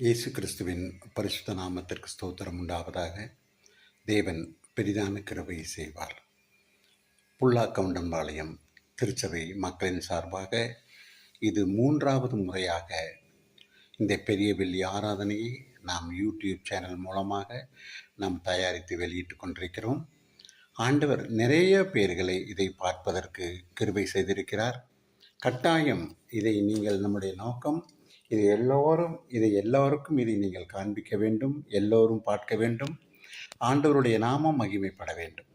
இயேசு கிறிஸ்துவின் பரிசுத்த நாமத்திற்கு ஸ்தோத்திரம் உண்டாவதாக. தேவன் பெரிதான கிருபையை செய்வார். புல்லாக்கவுண்டம்பாளையம் திருச்சபை மக்களின் சார்பாக இது 3வது முறையாக இந்த பெரிய வெள்ளி ஆராதனையை நாம் யூடியூப் சேனல் மூலமாக நாம் தயாரித்து வெளியிட்டு கொண்டிருக்கிறோம். ஆண்டவர் நிறைய பேர்களை இதை பார்ப்பதற்கு கிருபை செய்திருக்கிறார். கட்டாயம் இதை நீங்கள், நம்முடைய நோக்கம் இதை எல்லோருக்கும் இதை நீங்கள் காண்பிக்க வேண்டும், எல்லோரும் பார்க்க வேண்டும், ஆண்டவருடைய நாமம் மகிமைப்பட வேண்டும்.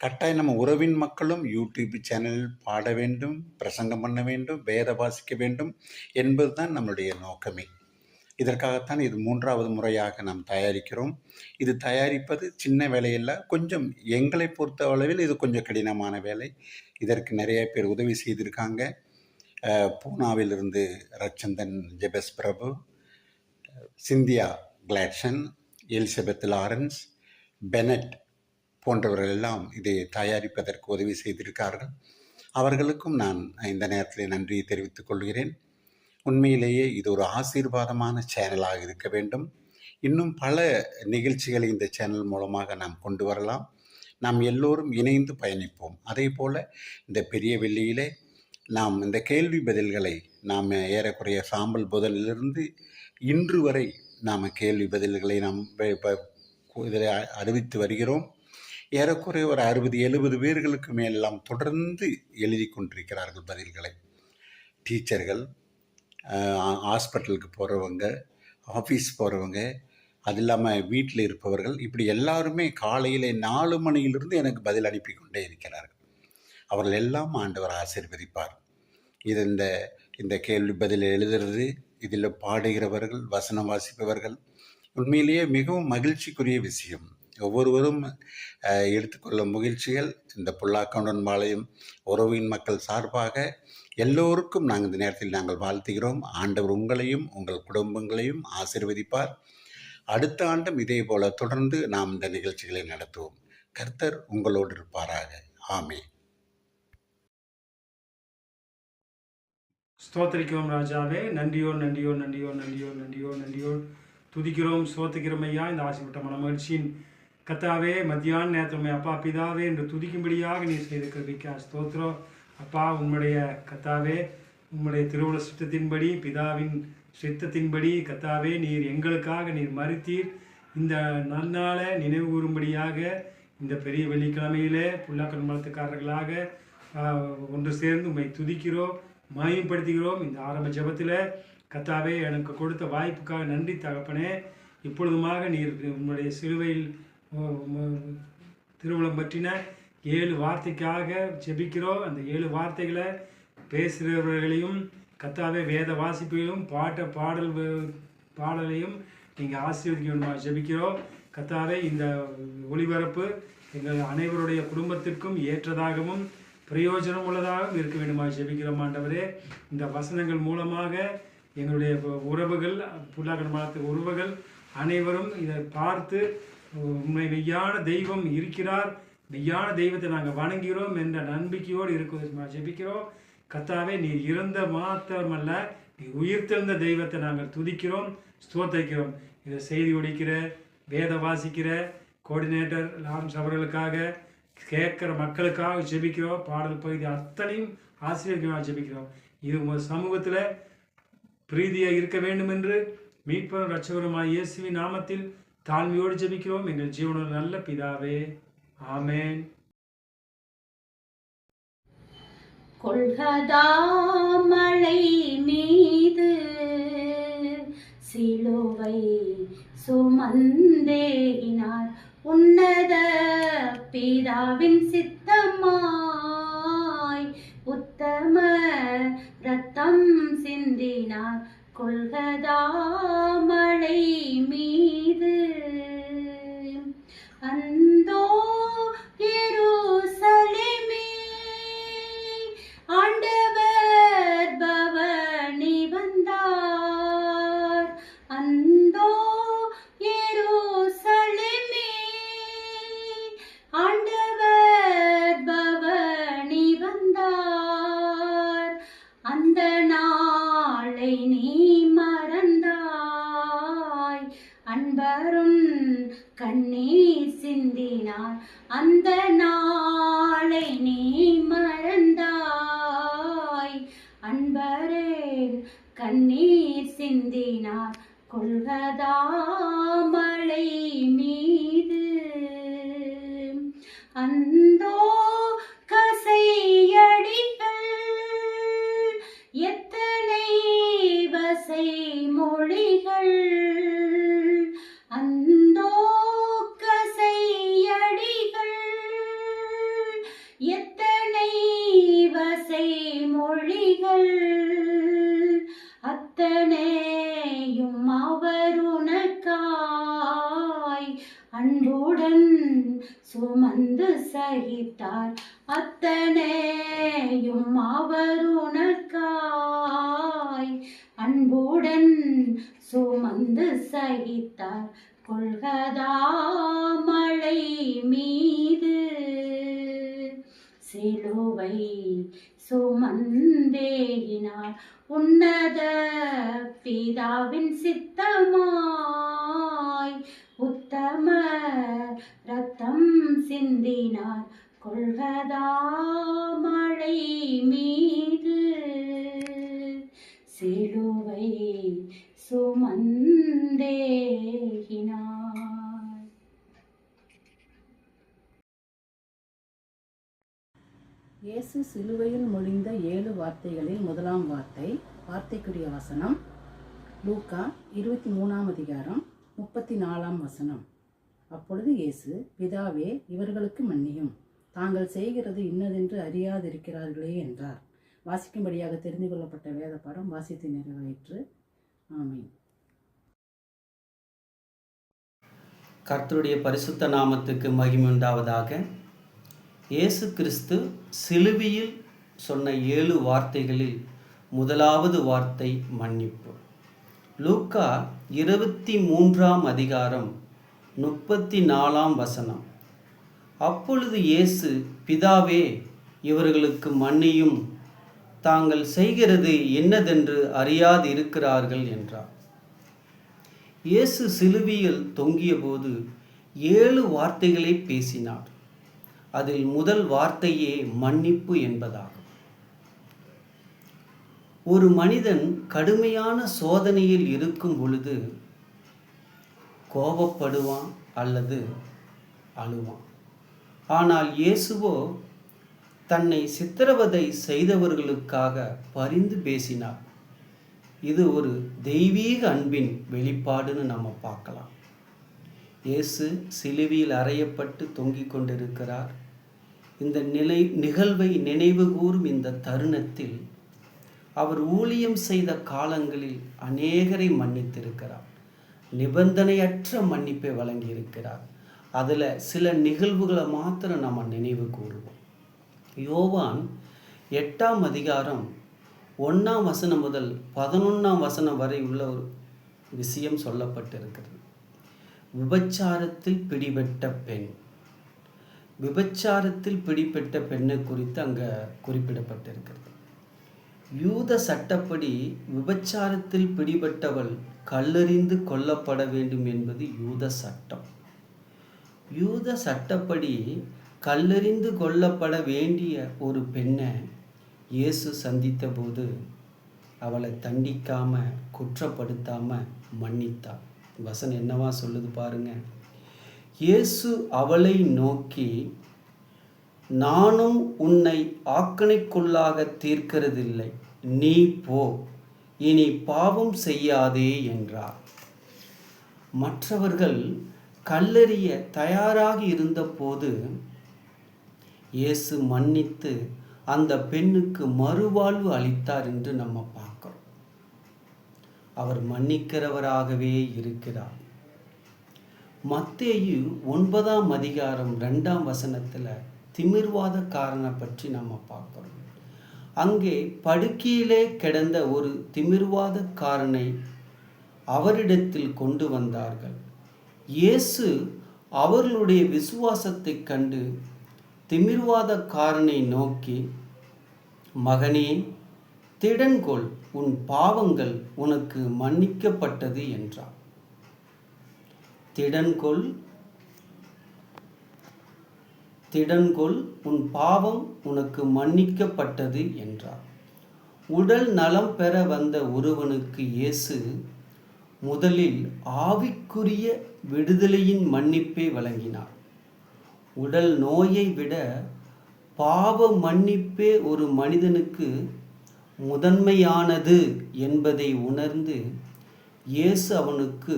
கட்டாயம் நம்ம உறவின் மக்களும் யூடியூப் சேனலில் பாட வேண்டும், பிரசங்கம் பண்ண வேண்டும், வேத வாசிக்க வேண்டும் என்பதுதான் நம்முடைய நோக்கமே. இதற்காகத்தான் இது 3வது முறையாக நாம் தயாரிக்கிறோம். இது தயாரிப்பது சின்ன வேலையல்ல, கொஞ்சம் எங்களை பொறுத்த அளவில் இது கொஞ்சம் கடினமான வேலை. இதற்கு நிறைய பேர் உதவி செய்திருக்காங்க. பூனாவிலிருந்து Rachanthan Jebas Prabhu, Cynthia Gladson, Elizabeth Lawrence, Bennet போன்றவர்கள் எல்லாம் இதை தயாரிப்பதற்கு உதவி செய்திருக்கார்கள். அவர்களுக்கும் நான் இந்த நேரத்தில் நன்றியை தெரிவித்துக் கொள்கிறேன். உண்மையிலேயே இது ஒரு ஆசீர்வாதமான சேனலாக இருக்க வேண்டும். இன்னும் பல நிகழ்ச்சிகளை இந்த சேனல் மூலமாக நாம் கொண்டு வரலாம். நாம் எல்லோரும் இணைந்து பயணிப்போம். அதே போல் இந்த பெரிய வெள்ளியிலே நாம் இந்த கேள்வி பதில்களை நாம் ஏறக்குறைய சாம்பல் புதலிலிருந்து இன்று வரை நாம் கேள்வி பதில்களை நாம் இதில் அறிவித்து வருகிறோம். ஏறக்குறைய ஒரு 60-70 பேர்களுக்கு மேலெல்லாம் தொடர்ந்து எழுதி கொண்டிருக்கிறார்கள் பதில்களை. டீச்சர்கள், ஹாஸ்பிட்டலுக்கு போகிறவங்க, ஆஃபீஸ் போகிறவங்க, அது இல்லாமல் வீட்டில் இருப்பவர்கள், இப்படி எல்லாருமே காலையில் 4 மணியிலிருந்து எனக்கு பதில் அனுப்பி கொண்டே இருக்கிறார்கள். அவர்கள் எல்லாம் ஆண்டவர் ஆசீர்வதிப்பார். இது இந்த கேள்வி பதில் எழுதுறது, இதில் பாடுகிறவர்கள், வசனம் வாசிப்பவர்கள், உண்மையிலேயே மிகவும் மகிழ்ச்சிக்குரிய விஷயம். ஒவ்வொருவரும் எடுத்துக்கொள்ளும் மகிழ்ச்சிகள் இந்த புல்லாக்கவுண்டன்பாளையம் உறவின் மக்கள் சார்பாக எல்லோருக்கும் நாங்கள் இந்த நேரத்தில் நாங்கள் வாழ்த்துகிறோம். ஆண்டவர் உங்களையும் உங்கள் குடும்பங்களையும் ஆசீர்வதிப்பார். அடுத்த ஆண்டும் இதே போல தொடர்ந்து நாம் இந்த நிகழ்ச்சிகளை நடத்துவோம். கர்த்தர் உங்களோடு இருப்பாராக. ஆமென். ஸ்தோத்திரிக்கிறோம் ராஜாவே. நன்றியோடு நன்றியோடு நன்றியோடு நன்றியோடு நன்றியோடு நன்றியோடு துதிக்கிறோம், ஸ்தோத்திரிக்கிறோம் ஐயா. இந்த ஆசைப்பட்ட மனமகிழ்ச்சியின் கத்தாவே, மத்தியான நேரத்துமே அப்பா பிதாவே என்று துதிக்கும்படியாக நீர் செய்த கிருபைக்கா ஸ்தோத்திரம் அப்பா. உம்முடைய கத்தாவே, உம்முடைய திருவுள சித்தத்தின்படி, பிதாவின் சித்தத்தின்படி கத்தாவே நீர் எங்களுக்காக நீர் மறித்தீர். இந்த நன்னாளை நினைவு கூறும்படியாக இந்த பெரிய வெள்ளிக்கிழமையிலே புல்லாக்கன்மலத்துக்காரர்களாக ஒன்று சேர்ந்து உம்மை துதிக்கிறோம், மகிமைப்படுத்துகிறோம். இந்த ஆரம்ப ஜெபத்தில் கத்தாவே எனக்கு கொடுத்த வாய்ப்புக்காக நன்றி தகப்பனே. இப்பொழுதுமாக நீர் உங்களுடைய சிலுவையில் திருவுளம் பற்றின 7 வார்த்தைக்காக ஜெபிக்கிறோம். அந்த 7 வார்த்தைகளை பேசுகிறவர்களையும் கத்தாவே வேத வாசிப்புகளும் பாடலையும் நீங்கள் ஆசீர்வதிக்கணுமா ஜெபிக்கிறோம். கத்தாவே இந்த ஒளிபரப்பு எங்கள் அனைவருடைய குடும்பத்திற்கும் ஏற்றதாகவும் பிரயோஜனம் உள்ளதாகவும் இருக்க வேண்டுமா ஜெபிக்கிறோம் ஆண்டவரே. இந்த வசனங்கள் மூலமாக எங்களுடைய உறவுகள், புல்லாக்கன்மலத்து உறவுகள் அனைவரும் இதை பார்த்து உண்மை மெய்யான தெய்வம் இருக்கிறார், மெய்யான தெய்வத்தை நாங்கள் வணங்குகிறோம் என்ற நம்பிக்கையோடு இருக்குமா ஜெபிக்கிறோம். கத்தாவே நீர் இறந்த மாத்திரமல்ல, நீ உயிர்த்தெழுந்த தெய்வத்தை நாங்கள் துதிக்கிறோம், ஸ்தோத்திரிக்கிறோம். இதை செய்தி ஒழிக்கிற, வேத வாசிக்கிற கோஆர்டினேட்டர் லாரன்ஸ் அவர்களுக்காக, கேட்குற மக்களுக்காக ஜெபிக்கிறோம். பாடல் பகுதி அத்தனையும் ஆசீர்வதிக்கமாக ஜெபிக்கிறோம். இது உங்கள் சமூகத்தில் பிரீதியாக இருக்க வேண்டும் என்று மீட்பரும் இரட்சகருமாய் இயேசுவின் நாமத்தில் தாழ்மையோடு ஜெபிக்கிறோம் எங்கள் ஜீவனோடு நல்ல பிதாவே, ஆமென். கொள்கதாமலை மீது சிலுவை சுமந்தேகினார், உன்னத பிதாவின் சித்தமாய் உத்தம ரத்தம் சிந்தினார். கொள்கதாமலை மீது அந்தோ எருசலேமே ஆண்டவர் பவனி வந்தார். அந்தோ எருசலேமே ஆண்டவர் பவனி வந்தார். அந்த நாளை நீ மறந்தாய், அன்பருன் கண்ணீர் சிந்தினார். அந்த நாளை நீ மறந்தாய். அன்பரின் கண்ணீர் சிந்தினார் கொள்வதா மலை மீது. அந்தோ கசையடிகள் எத்தனை வசை மொழிகள். அந்தோ கசையடிகள் எத்தனை வசை மொழிகள். அத்தனையும் அவர் உனக்காய் அன்புடன் சுமந்து சகித்தார். அத்தனையும் அவர் உனக்காய் அன்புடன் சுமந்து சகித்தார். கொள்கதா மலை மீது சிலுவை சுமந்தேகினார். உன்னத பிதாவின் சித்தமாய் உத்தம ரத்தம் சிந்தினார். கொள்கதா மலை மீது சிலுவை சுமந்தேகினார். இயேசு சிலுவையில் மொழிந்த 7 வார்த்தைகளில் முதலாம் வார்த்தைக்குரிய வசனம் லூக்கா 23ஆம் அதிகாரம் 34ஆம் வசனம். அப்பொழுது இயேசு, பிதாவே, இவர்களுக்கு மன்னியும், தாங்கள் செய்கிறது இன்னதென்று அறியாதிருக்கிறார்களே என்றார். வாசிக்கும்படியாக தெரிந்து கொள்ளப்பட்ட வேத பாடம் வாசித்து நிறைவேற்று. ஆமென். கர்த்தருடைய பரிசுத்த நாமத்துக்கு மகிமை உண்டாவதாக. இயேசு கிறிஸ்து சிலுவையில் சொன்ன 7 வார்த்தைகளில் முதலாவது வார்த்தை மன்னிப்பு. லூக்கா 23ஆம் அதிகாரம் 34ஆம் வசனம். அப்பொழுது இயேசு, பிதாவே, இவர்களுக்கு மன்னியும், தாங்கள் செய்கிறது என்னதென்று அறியாது இருக்கிறார்கள் என்றார். இயேசு சிலுவையில் தொங்கிய போது 7 வார்த்தைகளை பேசினார். அதில் முதல் வார்த்தையே மன்னிப்பு என்பதாகும். ஒரு மனிதன் கடுமையான சோதனையில் இருக்கும் பொழுது கோபப்படுவான் அல்லது அழுவான். ஆனால் இயேசுவோ தன்னை சித்திரவதை செய்தவர்களுக்காக பரிந்து பேசினார். இது ஒரு தெய்வீக அன்பின் வெளிப்பாடுன்னு நம்ம பார்க்கலாம். இயேசு சிலுவையில் அறையப்பட்டு தொங்கிக் கொண்டிருக்கிறார். இந்த நிகழ்வை நினைவு கூறும் இந்த தருணத்தில் அவர் ஊழியம் செய்த காலங்களில் அநேகரை மன்னித்திருக்கிறார். நிபந்தனையற்ற மன்னிப்பை வழங்கியிருக்கிறார். அதில் சில நிகழ்வுகளை மாத்திரம் நம்ம நினைவு கூறுவோம். யோவான் 8ஆம் அதிகாரம் 1ஆம் வசனம் முதல் 11ஆம் வசனம் வரை உள்ள ஒரு விஷயம் சொல்லப்பட்டிருக்கிறது. விபச்சாரத்தில் பிடிபட்ட பெண். விபச்சாரத்தில் பிடிபட்ட பெண்ணை குறித்து அங்கே குறிப்பிடப்பட்டிருக்கிறது. யூத சட்டப்படி விபச்சாரத்தில் பிடிபட்டவள் கல்லெறிந்து கொல்லப்பட வேண்டும் என்பது யூத சட்டம். யூத சட்டப்படி கல்லெறிந்து கொல்லப்பட வேண்டிய ஒரு பெண்ணை இயேசு சந்தித்த போது அவளை தண்டிக்காம குற்றப்படுத்தாம மன்னித்தார். வசனம் என்னவா சொல்லுது பாருங்க. இயேசு அவளை நோக்கி, நானும் உன்னை ஆக்கணைக்குள்ளாக தீர்க்கிறதில்லை, நீ போ, இனி பாவம் செய்யாதே என்றார். மற்றவர்கள் கல்லெறிய தயாராக இருந்தபோது இயேசு மன்னித்து அந்த பெண்ணுக்கு மறுவாழ்வு அளித்தார் என்று நம்ம பார்க்கிறோம். அவர் மன்னிக்கிறவராகவே இருக்கிறார். மத்தேயு 9ஆம் அதிகாரம் 2ஆம் வசனத்தில் திமிர்வாதக்காரனை பற்றி நம்ம பார்க்கிறோம். அங்கே படுக்கையிலே கிடந்த ஒரு திமிர்வாதக்காரனை அவரிடத்தில் கொண்டு வந்தார்கள். இயேசு அவர்களுடைய விசுவாசத்தை கண்டு திமிர்வாதக்காரனை நோக்கி, மகனே, திடன்கொள், உன் பாவங்கள் உனக்கு மன்னிக்கப்பட்டது என்றார். திடன்கொள் திடன்கொள், உன் பாவம் உனக்கு மன்னிக்கப்பட்டது என்றார். உடல் நலம் பெற வந்த ஒருவனுக்கு இயேசு முதலில் ஆவிக்குரிய விடுதலையின் மன்னிப்பை வழங்கினார். உடல் நோயை விட பாவ மன்னிப்பே ஒரு மனிதனுக்கு முதன்மையானது என்பதை உணர்ந்து இயேசு அவனுக்கு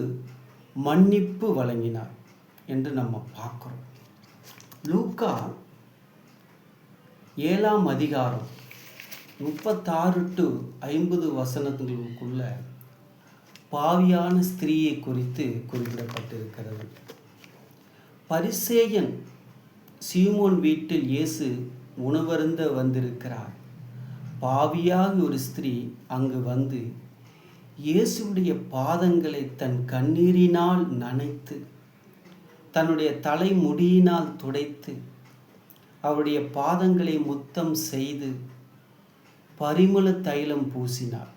மன்னிப்பு வழங்கினார் என்று நம்ம பார்க்குறோம். லூக்கா 7ஆம் அதிகாரம் 36 to 50 வசனங்களுக்குள்ள பாவியான ஸ்திரீயை குறித்து குறிப்பிடப்பட்டிருக்கிறது. பரிசேயன் சீமோன் வீட்டில் இயேசு உணவருந்த வந்திருக்கிறார். பாவியாக ஒரு ஸ்திரீ அங்கு வந்து இயேசுடைய பாதங்களை தன் கண்ணீரினால் நனைத்து தன்னுடைய தலைமுடியினால் துடைத்து அவருடைய பாதங்களை முத்தம் செய்து பரிமள தைலம் பூசினார்.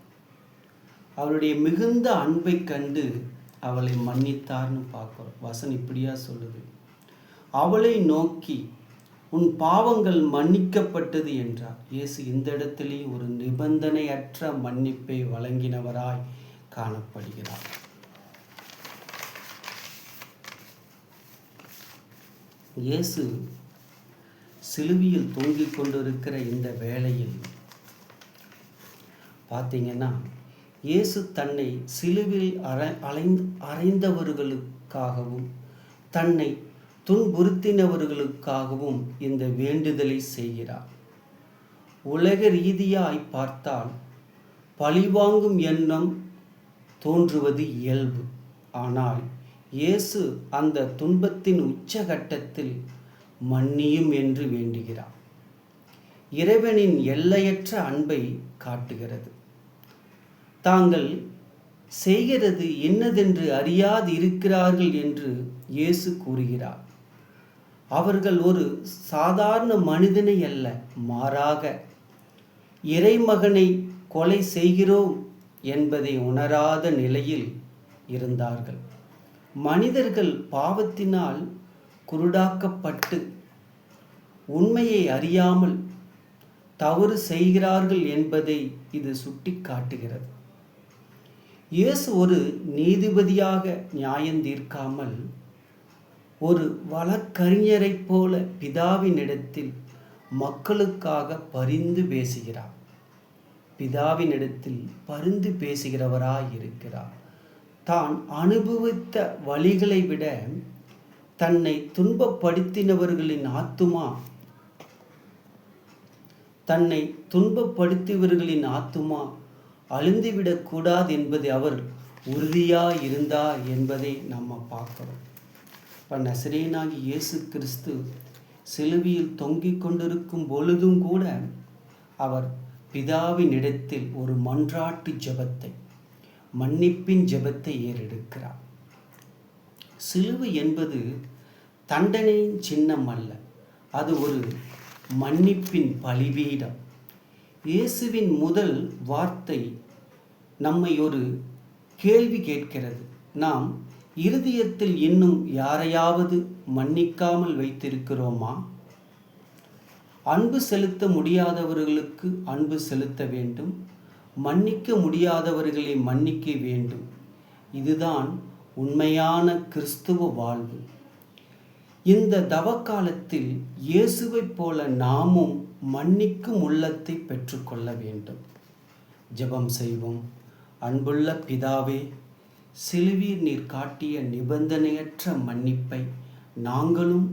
அவருடைய மிகுந்த அன்பை கண்டு அவளை மன்னித்தார்னு பார்க்குறோம். வசனம் இப்படியா சொல்லுது, அவளை நோக்கி உன் பாவங்கள் மன்னிக்கப்பட்டது என்றார். இயேசு இந்த இடத்திலேயும் ஒரு நிபந்தனையற்ற மன்னிப்பை வழங்கினவராய் காணப்படுகிறார். இயேசு சிலுவையில் தொங்கிக் கொண்டிருக்கிற இந்த வேளையில் பார்த்தீங்கன்னா, இயேசு தன்னை சிலுவையில் அறைந்தவர்களுக்காகவும் தன்னை துன்புறுத்தினவர்களுக்காகவும் இந்த வேண்டுதலை செய்கிறார். உலக ரீதியாய் பார்த்தால் பழிவாங்கும் எண்ணம் தோன்றுவது இயல்பு. ஆனால் இயேசு அந்த துன்பத்தின் உச்சகட்டத்தில் மன்னியும் என்று வேண்டுகிறார். இறைவனின் எல்லையற்ற அன்பை காட்டுகிறது. தாங்கள் செய்கிறது என்னதென்று அறியாது இருக்கிறார்கள் என்று இயேசு கூறுகிறார். அவர்கள் ஒரு சாதாரண மனிதனை அல்ல, மாறாக இறைமகனை கொலை செய்கிறோம் என்பதை உணராத நிலையில் இருந்தார்கள். மனிதர்கள் பாவத்தினால் குருடாக்கப்பட்டு உண்மையை அறியாமல் தவறு செய்கிறார்கள் என்பதை இது சுட்டி காட்டுகிறது. இயேசு ஒரு நீதிபதியாக நியாயம் தீர்க்காமல் ஒரு வழக்கறிஞரைப் போல பிதாவினிடத்தில் மக்களுக்காக பரிந்து பேசுகிறார். பிதாவினிடத்தில் பரிந்து பேசுகிறவராய் இருக்கிறார். தான் அனுபவித்த வழிகளை விட தன்னை துன்பப்படுத்தினவர்களின் ஆத்துமா அழிந்துவிடக்கூடாது என்பதை அவர் உறுதியாக இருந்தார் என்பதை நம்ம பார்க்கிறோம். இப்போ நசரேயனாகி இயேசு கிறிஸ்து சிலுவையில் தொங்கிக் கொண்டிருக்கும் பொழுதும் கூட அவர் பிதாவின் இடத்தில் ஒரு மன்றாட்டு ஜெபத்தை, மன்னிப்பின் ஜெபத்தை ஏறெடுக்கிறார். சிலுவை என்பது தண்டனையின் சின்னம் அல்ல, அது ஒரு மன்னிப்பின் பலிபீடம். இயேசுவின் முதல் வார்த்தை நம்மை ஒரு கேள்வி கேட்கிறது. நாம் இருதயத்தில் இன்னும் யாரையாவது மன்னிக்காமல் வைத்திருக்கிறோமா? அன்பு செலுத்த முடியாதவர்களுக்கு அன்பு செலுத்த வேண்டும், மன்னிக்க முடியாதவர்களை மன்னிக்க வேண்டும். இதுதான் உண்மையான கிறிஸ்துவ வாழ்வு. இந்த தவக்காலத்தில் இயேசுவைப் போல நாமும் மன்னிக்கும் உள்ளத்தை பெற்றுக்கொள்ள வேண்டும். ஜெபம் செய்வோம். அன்புள்ள பிதாவே, சிலுவையில் நீர் காட்டிய நிபந்தனையற்ற மன்னிப்பை நாங்களும்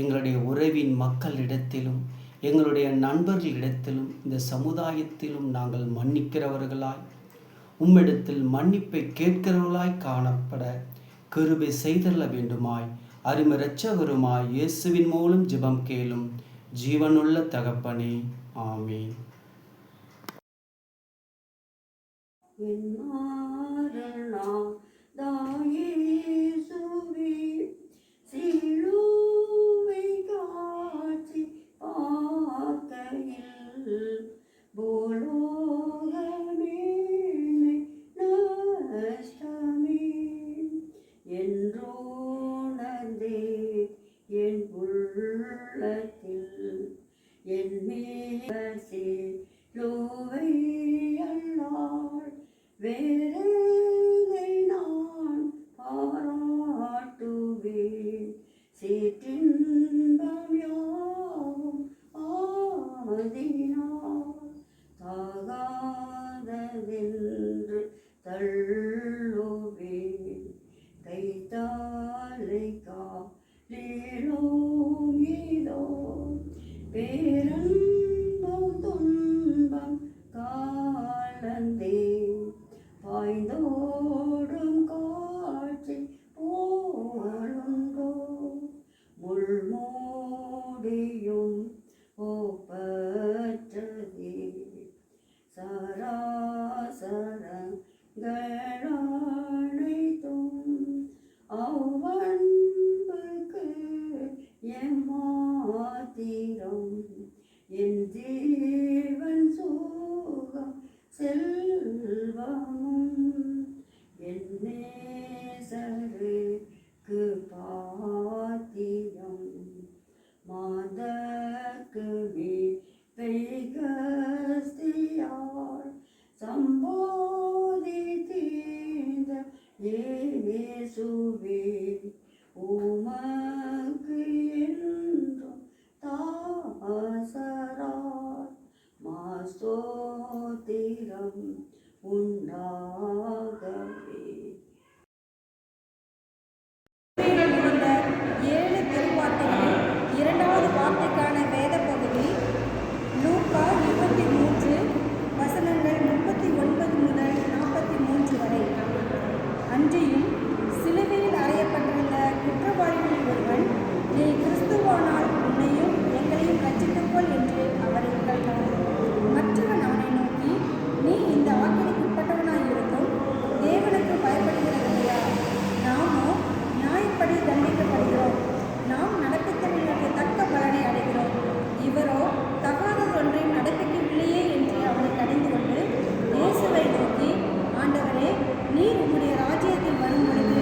எங்களுடைய உறவின் மக்களிடத்திலும் எங்களுடைய நண்பர்களிடத்திலும் இந்த சமுதாயத்திலும் நாங்கள் மன்னிக்கிறவர்களாய், உம்மிடத்தில் மன்னிப்பை கேட்கிறவர்களாய் காணப்பட கிருபை செய்தள்ள வேண்டுமாய் அருமை இரட்சகருமாய் இயேசுவின் மூலம் ஜெபம் கேளும் ஜீவனுள்ள தகப்பனே, ஆமென். என்றோ வேறெதை நான் பாராட்டுவேன் சீற்றின்பம் யாவும் ஆதினால் தாகாததென்று தள்ளுவேன் கைத்தாலை காலிலும் இதோ பேரன்பம் துன்பம் காலந்தே பாய்ந்தோடும் காட்சி போலுண்டோ முள்மூடியும் ஒப்பற்றதே சராசரங்களனைத்தும் அவ்வன்புக்கு எம்மாத்திரம் என் ஜீவன் சுகம் செல்வமும் என் நேசருக்கு பாத்திரம் மாதக்கு பெய்கஸ்தியார் சம்போதி தீர்ந்த இயேசுவே உமக்கு என்றும் தாசரார் மாஸ்தோத்திரம் உண்டாகவே. இருந்த 7 திருவார்த்தைகளில் 2வது வார்த்தைக்கான வேத பகுதி லூக்கா 23 வசனங்கள் 39 முதல் 43 வரை. அன்றியும் சிலுவையில் அறையப்பட்டிருந்த குற்றவாளிகளில் ஒருவன், நீ கிறிஸ்துவானால் உன்னையும் எங்களையும் ரட்சித்துக்கொள் என்று அவரை கேட்டான். மற்றவன் அவனை நோக்கி, நீ இந்த ஆக்கினைக்குட்பட்டவனாயிருந்தும் தேவனுக்கு பயப்படுகிறதில்லையா? நாமோ நியாயப்படி தண்டிக்கப்படுகிறோம். நாம் நடப்பித்தவர்களுக்கு தக்க பலனை அடைகிறோம். இவரோ தகாததொன்றையும் நடப்பிக்கவில்லையே என்று அவனை கடிந்து கொண்டு இயேசுவை நோக்கி, ஆண்டவரே, நீர் உம்முடைய ராஜ்யத்தில் வரும்பொழுது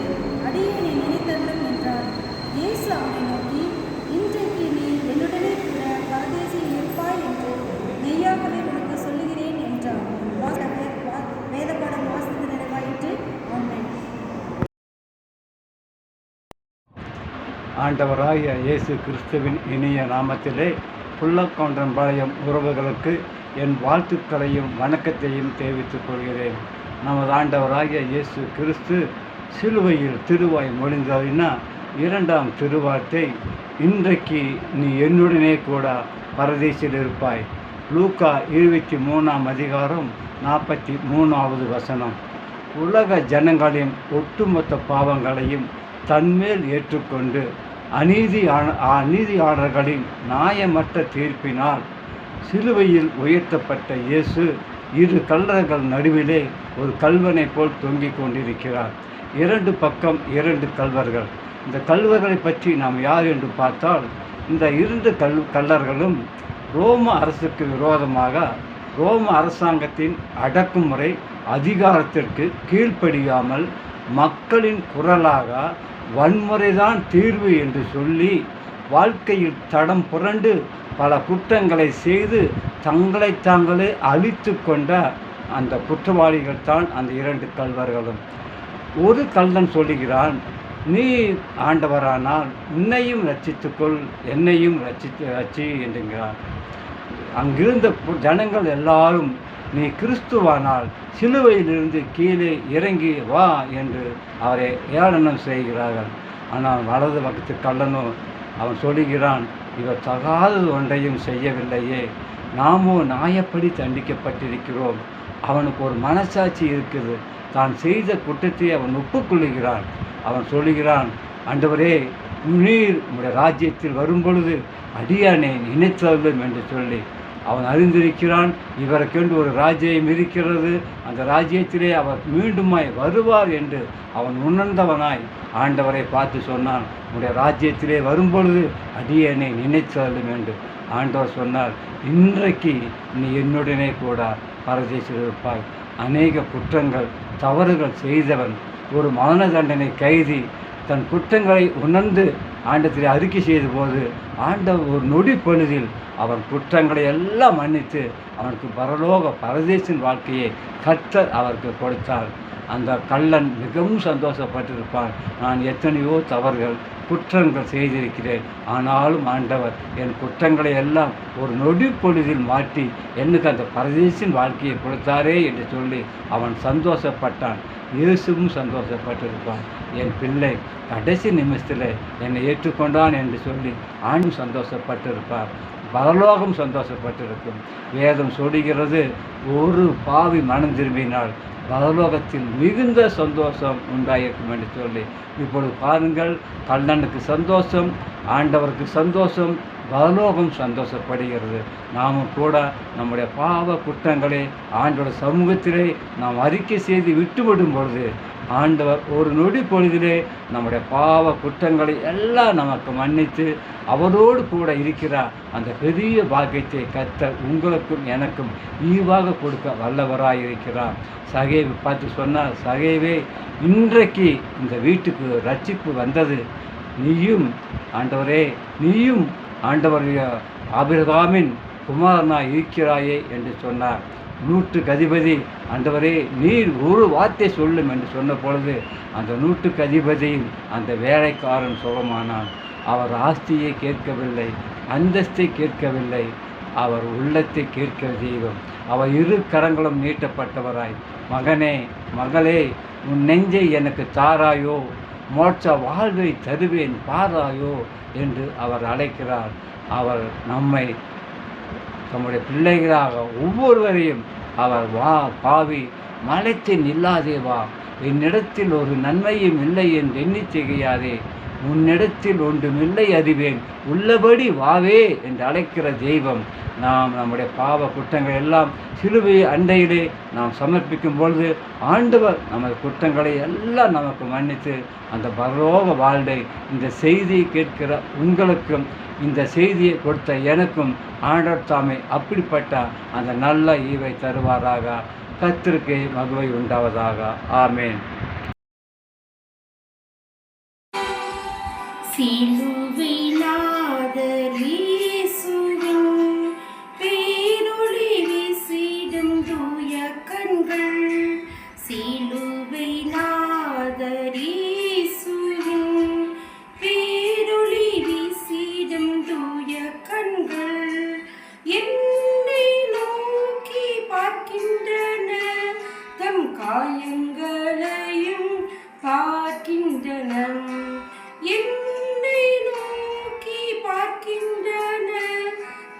அடியேனை நினைத்தருளும் என்றார். இயேசு அவனை நோக்கி, இன்றைக்கு நீ என்னுடனே கூட பரதேசில் இருப்பாய் என்று மெய்யாகவே உனக்கு சொல்லுகிறேன் என்றார். வேதபாடம் வாசித்து நிறைவாயிற்று. ஆமென். ஆண்டவராகிய இயேசு கிறிஸ்துவின் இனிய நாமத்திலே புள்ளக்கவுண்டன்பாளையம் உறவுகளுக்கு என் வாழ்த்துக்களையும் வணக்கத்தையும் தெரிவித்துக் கொள்கிறேன். நமது ஆண்டவராகிய இயேசு கிறிஸ்து சிலுவையில் திருவாய் மொழிந்ததினா 2ஆம் திருவார்த்தை, இன்றைக்கு நீ என்னுடனே கூட பரதேசில் இருப்பாய். லூக்கா 23ஆம் அதிகாரம் 43வது வசனம். உலக ஜனங்களின் ஒட்டுமொத்த பாவங்களையும் தன்மேல் ஏற்றுக்கொண்டு அநீதியாளர்களின் நியாயமற்ற தீர்ப்பினால் சிலுவையில் உயர்த்தப்பட்ட இயேசு 2 கல்லர்கள் நடுவிலே ஒரு கல்வனை போல் தொங்கிக் கொண்டிருக்கிறார். 2 பக்கம் 2 கல்வர்கள். இந்த கல்வர்களை பற்றி நாம் யார் என்று பார்த்தால், இந்த 2 கல்லர்களும் ரோம அரசுக்கு விரோதமாக ரோம அரசாங்கத்தின் அடக்குமுறை அதிகாரத்திற்கு கீழ்ப்படியாமல் மக்களின் குரலாக வன்முறைதான் தீர்வு என்று சொல்லி வாழ்க்கையில் தடம் புரண்டு பல குற்றங்களை செய்து தங்களை தாங்களே அழித்து கொண்ட அந்த குற்றவாளிகள் தான் அந்த 2 கல்வர்களும். ஒரு கல்லன் சொல்லுகிறான், நீ ஆண்டவரானால் உன்னையும் ரட்சித்துக்கொள், என்னையும் ரட்சி என்கிறான். அங்கிருந்த ஜனங்கள் எல்லாரும், நீ கிறிஸ்துவானால் சிலுவையிலிருந்து கீழே இறங்கி வா என்று அவரை ஏளனம் செய்கிறார்கள். ஆனால் வலது பக்கத்து கல்லனோ அவன் சொல்லுகிறான், இவர் தகாதது ஒன்றையும் செய்யவில்லையே, நாமோ நியாயப்படி தண்டிக்கப்பட்டிருக்கிறோம். அவனுக்கு ஒரு மனசாட்சி இருக்குது. தான் செய்த குற்றத்தை அவன் ஒப்புக்கொள்ளுகிறான். அவன் சொல்லுகிறான், ஆண்டவரே, நீர் உம்முடைய ராஜ்யத்தில் வரும்பொழுது அடியானே நினைத்தருளும் என்று சொல்லி அவன் அறிந்திருக்கிறான். இவருக்கென்று ஒரு ராஜ்யம் இருக்கிறது, அந்த ராஜ்யத்திலே அவர் மீண்டுமாய் வருவார் என்று அவன் உணர்ந்தவனாய் ஆண்டவரை பார்த்து சொன்னான், உன்னுடைய ராஜ்யத்திலே வரும்பொழுது அடியேனை நினைத்தருளும் என்று. ஆண்டவர் சொன்னார், இன்றைக்கு நீ என்னுடனே கூட பரதேசில் இருப்பாய். அநேக குற்றங்கள் தவறுகள் செய்தவன், ஒரு மரண தண்டனை கைதி, தன் குற்றங்களை உணர்ந்து ஆண்டத்தில் அறிக்கை செய்த போது ஆண்டவர் ஒரு நொடி பொழுதில் அவன் குற்றங்களை எல்லாம் மன்னித்து அவனுக்கு பரலோக பரதேசின் வாழ்க்கையை கர்த்தர் அவருக்கு கொடுத்தார். அந்த கள்ளன் மிகவும் சந்தோஷப்பட்டிருப்பான். நான் எத்தனையோ தவறுகள் குற்றங்கள் செய்திருக்கிறேன், ஆனாலும் ஆண்டவர் என் குற்றங்களை எல்லாம் ஒரு நொடி பொழுதில் மாற்றி எனக்கு அந்த பரதேசின் வாழ்க்கையை கொடுத்தாரே என்று சொல்லி அவன் சந்தோஷப்பட்டான். இயேசுவும் சந்தோஷப்பட்டிருப்பான். என் பிள்ளை கடைசி நிமிஷத்தில் என்னை ஏற்றுக்கொண்டான் என்று சொல்லி ஆணும் சந்தோஷப்பட்டிருப்பார். பரலோகம் சந்தோஷப்பட்டிருக்கும். வேதம் சொல்லுகிறது, ஒரு பாவி மனம் திரும்பினால் பரலோகத்தில் மிகுந்த சந்தோஷம் உண்டாயிருக்கும் என்று சொல்லி, இப்பொழுது பாருங்கள், கள்ளனுக்கு சந்தோஷம், ஆண்டவருக்கு சந்தோஷம், பரலோகம் சந்தோஷப்படுகிறது. நாமும் கூட நம்முடைய பாவ குற்றங்களை ஆண்டோட சமூகத்திலே நாம் அறிக்கை செய்து விட்டுவிடும் பொழுது ஆண்டவர் ஒரு நொடி பொழுதிலே நம்முடைய பாவ குற்றங்களை எல்லாம் நமக்கு மன்னித்து அவரோடு கூட இருக்கிறார். அந்த பெரிய பாக்கியத்தை கர்த்தர் உங்களுக்கும் எனக்கும் ஈவாக கொடுக்க வல்லவராயிருக்கிறார். சகேவை பார்த்து சொன்னார், சகேவே, இன்றைக்கு இந்த வீட்டுக்கு ரட்சிப்பு வந்தது. நீயும் ஆண்டவரே, நீயும் ஆண்டவருடைய ஆபிரகாமின் குமாரனாய் இருக்கிறாயே என்று சொன்னார். 100க்கு அதிபதி, ஆண்டவரே நீர் ஒரு வார்த்தை சொல்லும் என்று சொன்ன பொழுது அந்த 100க்கு அதிபதியும் அந்த வேலைக்காரன் சுகமானான். அவர் ஆஸ்தியை கேட்கவில்லை, அந்தஸ்தை கேட்கவில்லை, அவர் உள்ளத்தை கேட்க தெய்வம். அவர் 2 கரங்களும் நீட்டப்பட்டவராய், மகனே மகளே, உன் நெஞ்சை எனக்கு தாராயோ, மோட்ச வாழ்வை தருவேன் பாராயோ என்று அவர் அழைக்கிறார். அவர் நம்மை தம்முடைய பிள்ளைகளாக ஒவ்வொருவரையும் அவர் வா பாவி மலைத்து நில்லாதே வா, என்னிடத்தில் ஒரு நன்மையும் இல்லை என்று எண்ணி செய்யாதே, உன்னிடத்தில் ஒன்றுமில்லை அறிவேன், உள்ளபடி வாவே என்று அழைக்கிற தெய்வம். நாம் நம்முடைய பாவ குற்றங்கள் எல்லாம் சிலுவை அண்டையிலே நாம் சமர்ப்பிக்கும் பொழுது ஆண்டவர் நமது குற்றங்களை எல்லாம் நமக்கு மன்னித்து அந்த பரலோக வாழ்வை இந்த செய்தியை கேட்கிற உங்களுக்கும் இந்த செய்தியை கொடுத்த எனக்கும் ஆண்டவர் தாமே அப்படிப்பட்ட அந்த நல்ல ஈவை தருவாராக. கர்த்தருக்கு மகிமை உண்டாவதாக. ஆமேன். சிலுவைநாதர் இயேசுவின் பேரொளி வீசிடும் தூய கண்கள், சிலுவைநாதர் இயேசுவின் பேரொளி வீசிடும் தூய கண்கள் என்னை நோக்கி பார்க்கின்றன, தம் காயங்களையும் பார்க்கின்றன. என்னை நோக்கி பார்க்கின்றன,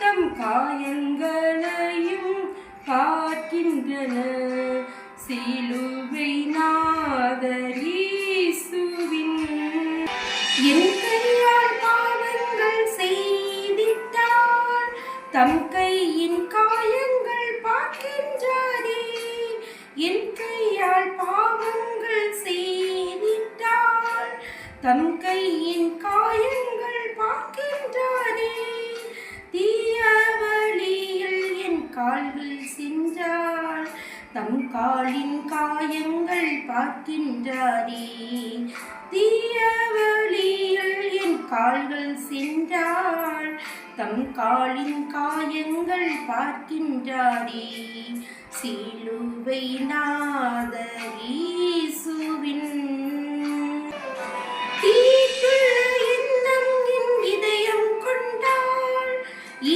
தம் காயங்களையும் பார்க்கின்றன. சிலுவைநாதர் இயேசுவின் என் கையால் பாவங்கள் செய்திட்டார், தம் கையின் காயங்கள் பார்க்கின்றாரே. என் கையால் பாவங்கள் செய்திட்டார், தம் கையின் காயங்கள் பார்க்கின்றாரே. தீய வழியில் என் கால்கள் சென்றார், தம் காலின் காயங்கள் பார்க்கின்றாரே. தீய வழியில் என் கால்கள் சென்றார், தம் காலின் காயங்கள் பார்க்கின்றாரே. சிலுவைநாதர் இயேசுவின் தீட்டுள்ள எண்ணம் என் இதயம் கொண்டார்,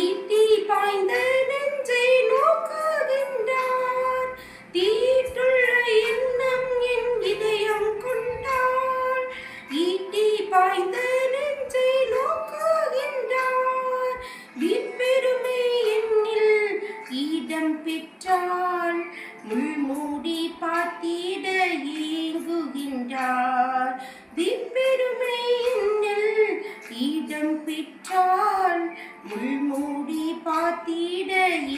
ஈட்டி பாய்ந்த நெஞ்சை நோக்குகின்றார். தீட்டுள்ள எண்ணம் என் இதயம் கொண்டார், ஈட்டி பாய்ந்த நெஞ்சை நோக்குகின்றார். வீட்பெருமை என்னில் இடம் பெற்றால், முள்மூடி பார்த்திட ஏங்குகின்றார். வீட்பெருமை என்னில் இடம் பெற்றால், முள்மூடி பார்த்திட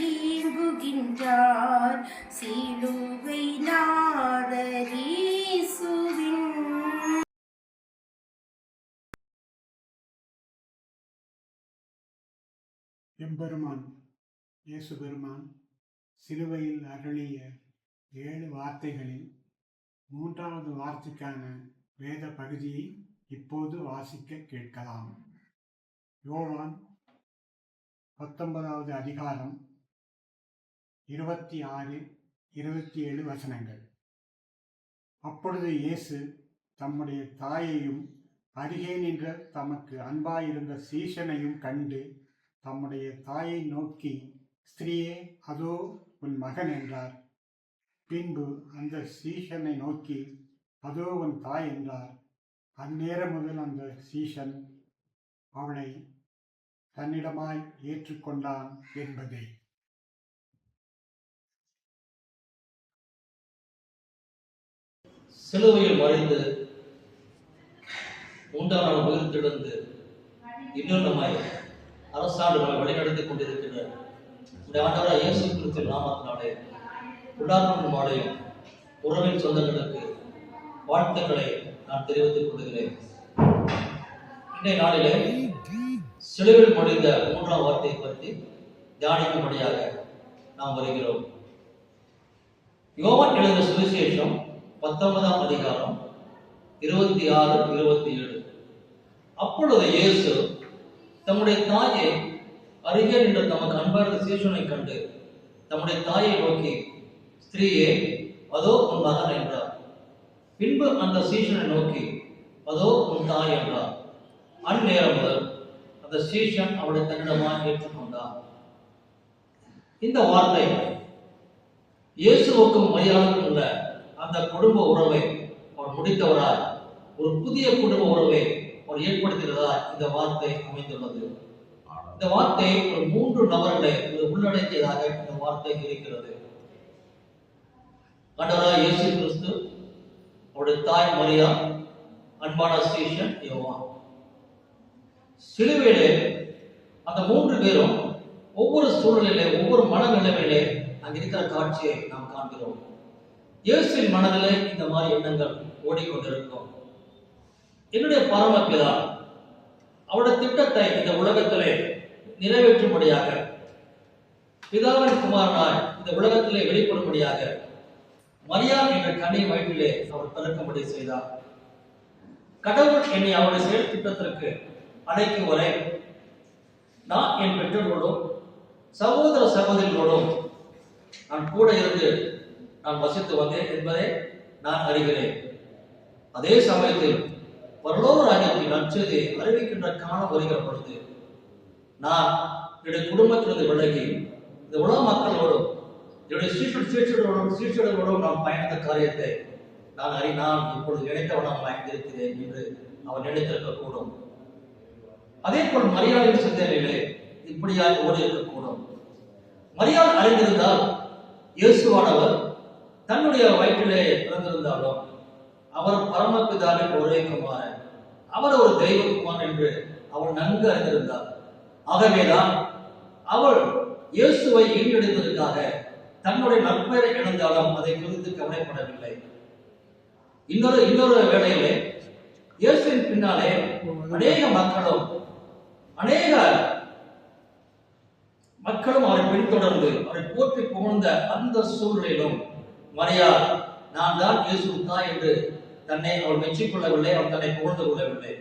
ஏங்குகின்றார். சிலுவைநாதர் இயேசுவின் எம்பெருமான் இயேசு பெருமான் சிலுவையில் அருளிய 7 வார்த்தைகளில் 3வது வார்த்தைக்கான வேத பகுதியை இப்போது வாசிக்க கேட்கலாம். யோவான் 19வது அதிகாரம் 26, 27 வசனங்கள். அப்பொழுது இயேசு தம்முடைய தாயையும் அருகே நின்ற தமக்கு அன்பாயிருந்த சீஷனையும் கண்டு தம்முடைய தாயை நோக்கி, ஸ்திரீயே, அதோ உன் மகன் என்றார். பின்பு அந்த சீஷனை நோக்கி, அதோ உன் தாய் என்றார். அந்நேரம் முதல் அந்த சீஷன் அவளை தன்னிடமாய் ஏற்றுக்கொண்டான் என்பதே. சிலுவையில் மறைந்து 3ஆம் நாள் உயிர்த்தெழுந்து இன்னும் நம்மை அரசாண்டு நம்மை வழிநடத்திக் கொண்டிருக்கிற இந்த ஆண்டவராய் இயேசு கிறிஸ்துவின் நாமத்தினாலே உடார்மாலையும் உறவின் சொந்தங்களுக்கு வாழ்த்துக்களை நான் தெரிவித்துக் கொள்கிறேன். இன்றைய நாளிலே சிலுவையில் முடிந்த 3ஆம் வார்த்தையை பற்றி தியானிக்கும்படியாக நாம் வருகிறோம். யோவான் எழுதிய சுவிசேஷம் 19ஆம் அதிகாரம் 26, 27. அப்பொழுது இயேசு தம்முடைய தாயை அருகே நின்ற தமக்கு அன்பார்ந்த சீஷனை கண்டு தம்முடைய தாயை நோக்கி, ஸ்திரீயே, அதோ உன் மகன் என்றார். பின்பு அந்த சீஷனை நோக்கி, அதோ உன் தாய் என்றார். அந்நேரம் முதல் அந்த சீஷன் அவளை தன்னிடமாக ஏற்றுக்கொண்டார். இந்த வார்த்தை இயேசுவுக்கும் மரியாதைக்கும் உள்ள அந்த குடும்ப உறவை அவர் முடித்தவராய் ஒரு புதிய குடும்ப உறவை அவர் ஏற்படுத்துகிறதா இந்த வார்த்தை அமைந்துள்ளது. இந்த வார்த்தை ஒரு 3 நபர்களை உள்ளடக்கியதாக இந்த வார்த்தை இருக்கிறது. ஆண்டவராய் இயேசு கிறிஸ்து, அவருடைய தாய் மரியா, அன்பான சீஷன் யோவான். சிலுவையிலே அந்த 3 பேரும் ஒவ்வொரு சூழ்நிலையிலே ஒவ்வொரு மனநிலைமையிலே அங்க இருக்கிற காட்சியை நாம் காண்கிறோம். இயேசுவின் மனதிலே இந்த மாதிரி எண்ணங்கள் ஓடிக்கொண்டிருக்கும். என்னுடைய பரமபிதா அவருடைய திட்டத்தை இந்த உலகத்திலே நிறைவேற்றும்படியாக, பிதாவின் குமாரனாய் இந்த உலகத்திலே வெளிப்படும்படியாக மரியாள் என்ற கன்னிய வயிற்றிலே அவர் பிறக்கும்படி செய்தார். கடவுள் என்னை அவருடைய செயல் திட்டத்திற்கு அழைக்கும் வரை நான் என் பெற்றோர்களோடும் சகோதர சகோதரிகளோடும் நான் கூட இருந்து நான் வசித்து வந்தேன் என்பதை நான் அறிகிறேன். அதே சமயத்தில் பரலோக ராஜ்யத்தின் நற்செய்தியை அறிவிக்கின்ற காலம் வருகிற பொழுது நான் என்னுடைய குடும்பத்திலிருந்து விலகி இந்த உலக மக்களோடும் என்னுடைய சீஷர்களோடும் நான் பயணித்த காரியத்தை நான் இப்பொழுது நினைத்தவனாக பயணித்திருக்கிறேன் என்று அவர் நினைத்திருக்க கூடும். அதே போல் மரியாதையின் சிந்தனையிலே இப்படியாக ஓடி இருக்கக்கூடும். மரியாதை அறிந்திருந்தால் இயேசுவானவர் தன்னுடைய வயிற்றிலே பிறந்திருந்தாலும் அவர் பரமபிதாவின் ஒரே குமாரன், அவர் ஒரு தெய்வ குமாரன் என்று அவள் நன்கு அறிந்திருந்தார். ஆகவேதான் அவள் இயேசுவை ஈண்டெடுத்ததற்காக தன்னுடைய நற்பெயரை இழந்தாலும் அதை குறித்து கவலைப்படவில்லை. இன்னொரு வேளையிலே இயேசுவின் பின்னாலே அநேக மக்களும் அவரை பின்தொடர்ந்து அவரை போற்றி புகழ்ந்த அந்த சூழ்நிலையிலும் மரியாள் நான் தான் இயேசு தாய் என்று தன்னை அவள் மெச்சிக்கொள்ளவில்லை, அவள் தன்னை புகழ்ந்து கொள்ளவில்லை.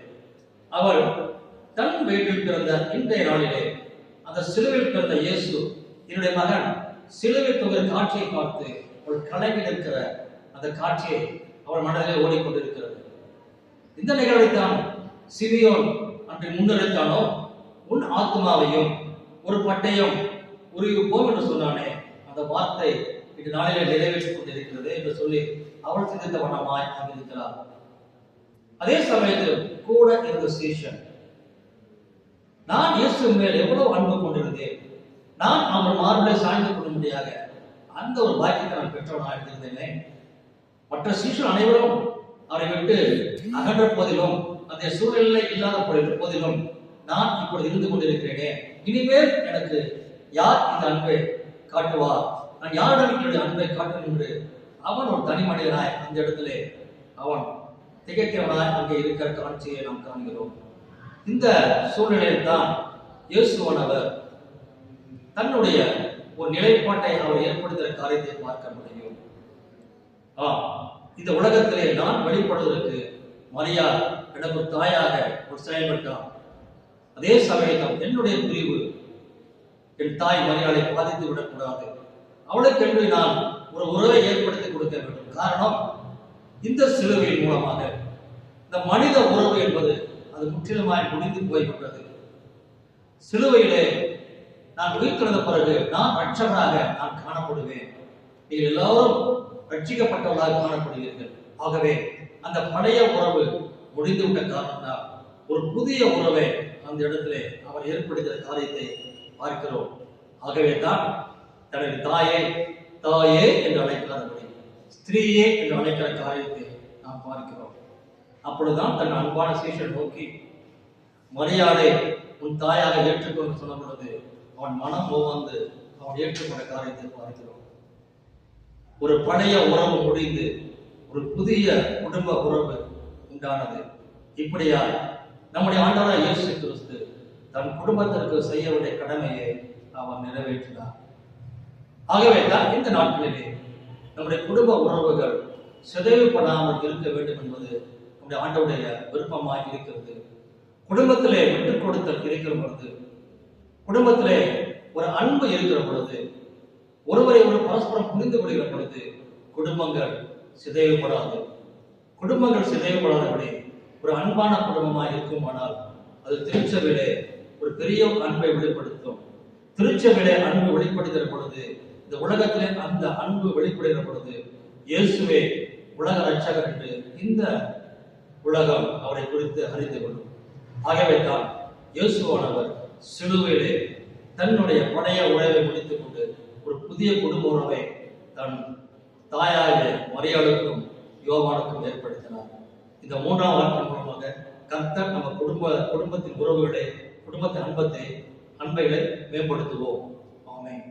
அவள் தன் வீட்டில் பிறந்த இன்றைய நாளிலே அந்த சிலுவையில் பிறந்த இயேசு என்னுடைய மகன் சிலுவையில் தொங்குகிற காட்சியை பார்த்து அவள் கலங்கி நிற்கிற அந்த காட்சியை அவள் மனதிலே ஓடிக்கொண்டிருக்கிறது. இந்த நிகழ்வைத்தான் சிமியோன் அன்று முன்னெடுத்தானோ, உன் ஆத்மாவையும் ஒரு பட்டயம் உருவிப்போம் என்று சொன்னானே, அந்த வார்த்தை இன்று நாளிலே நிறைவேற்றிக் கொண்டிருக்கிறது என்று சொல்லி அவள் சிந்தித்த வண்ணமாய் அங்கிருக்கிறார். அதே சமயத்தில் கூட இருந்த சீஷன், நான் இயேசு மேல் எவ்வளவு அன்பு கொண்டிருந்தேன், நான் அவன் மார்பிலை சாய்ந்து கொள்ளும்படியாக அந்த ஒரு பாக்கியத்தை நான் பெற்றவனாக இருந்திருந்தேனே. மற்ற சீஷன் அனைவரும் அவரை விட்டு அகன்ற போதிலும், அந்த சூழ்நிலை இல்லாத போதிலும் நான் இப்பொழுது இருந்து கொண்டிருக்கிறேனே, இனிமேல் எனக்கு யார் இந்த அன்பை காட்டுவார், நான் யாரிடம் என்னுடைய அன்பை காட்டும் என்று அவன் ஒரு தனி மனிதனாய் அந்த இடத்திலே அவன் திகைக்கிறவனாய் அங்கே இருக்கிற காட்சியை நாம் காண்கிறோம். இந்த சூழ்நிலையில் தான் இயேசுவானவர் தன்னுடைய ஒரு நிலைப்பாட்டை அவர் ஏற்படுத்துகிற காரியத்தை பார்க்க முடியும். இந்த உலகத்திலே நான் வெளிப்படுவதற்கு மரியாள் எனக்கு ஒரு தாயாக ஒரு செயல்பட்டார். அதே சமயம் என்னுடைய பிரிவு என் தாய் மரியாதை பாதித்து விடக்கூடாது, அவளுக்கென்று நான் ஒரு உறவை ஏற்படுத்தி கொடுக்க வேண்டும். காரணம், இந்த சிலுவையின் மூலமாக இந்த மனித உறவு என்பது அது முற்றிலுமாய் முடிந்து போய்விட்டது. சிலுவையிலே நான் உயிர்த்தெழுந்த பிறகு நான் ரட்சகராக நான் காணப்படுவேன், நீங்கள் எல்லாரும் ரட்சிக்கப்பட்டவர்களாக காணப்படுவீர்கள். ஆகவே அந்த பழைய உறவு முடிந்துவிட்ட காரணத்தால் ஒரு புதிய உறவை அந்த இடத்திலே அவர் ஏற்படுத்திய காரியத்தை பார்க்கிறோம். ஆகவே தான் தனது தாயே தாயே என்று அழைக்கிறார்கள், ஸ்திரீயே என்று அழைக்கிற காரியத்தை நாம் பார்க்கிறோம். அப்பொழுதுதான் தன் அன்பான சீஷன் நோக்கி மரியாதை உன் தாயாக ஏற்றுக்கொண்டு சொன்ன பொழுது அவன் மனம் வந்து அவன் ஏற்றுக்கொண்ட காரியத்தை பார்க்கிறோம். ஒரு பழைய உறவு முடிந்து ஒரு புதிய குடும்ப உறவு உண்டானது. இப்படியா நம்முடைய ஆண்டவராகிய இயேசு கிறிஸ்து தன் குடும்பத்திற்கு செய்ய வேண்டிய கடமையை அவர் நிறைவேற்றினார். ஆகவே தான் இந்த நாட்களிலே நம்முடைய குடும்ப உறவுகள் சிதைவுபடாமல் இருக்க வேண்டும் என்பது நம்முடைய ஆண்டவருடைய விருப்பமாய் இருக்கிறது. குடும்பத்திலே விட்டுக் கொடுத்தல் இருக்கிற பொழுது, குடும்பத்திலே ஒரு அன்பு இருக்கிற பொழுது, ஒருவரை ஒரு பரஸ்பரம் புரிந்து கொள்கிற பொழுது குடும்பங்கள் சிதைவுபடாது. குடும்பங்கள் சிதைவுபடாதபடி ஒரு அன்பான குடும்பமாக இருக்குமானால் அது திருச்சபையிலே ஒரு பெரிய அன்பை வெளிப்படுத்தும். திருச்சபையிலே அன்பு வெளிப்படுத்துகிற பொழுது, இந்த உலகத்திலே அந்த அன்பு வெளிப்படுகிற பொழுது இயேசுவே உலக ரட்சகர் என்று இந்த உலகம் அவரை குறித்து அறிந்து கொள்ளும். ஆகவே தான் இயேசுவானவர் சிலுவையிலே தன்னுடைய பழைய உறவை முடித்துக் கொண்டு ஒரு புதிய குடும்ப உறவை தன் தாயாக மரியாளுக்கும் யோவானுக்கும் ஏற்படுத்தினார். இந்த மூன்றாம் வார்த்தை மூலமாக கர்த்தர் நம்ம குடும்பத்தின் உறவுகளை, குடும்பத்தின் அன்பைகளை மேம்படுத்துவோம். ஆமென்.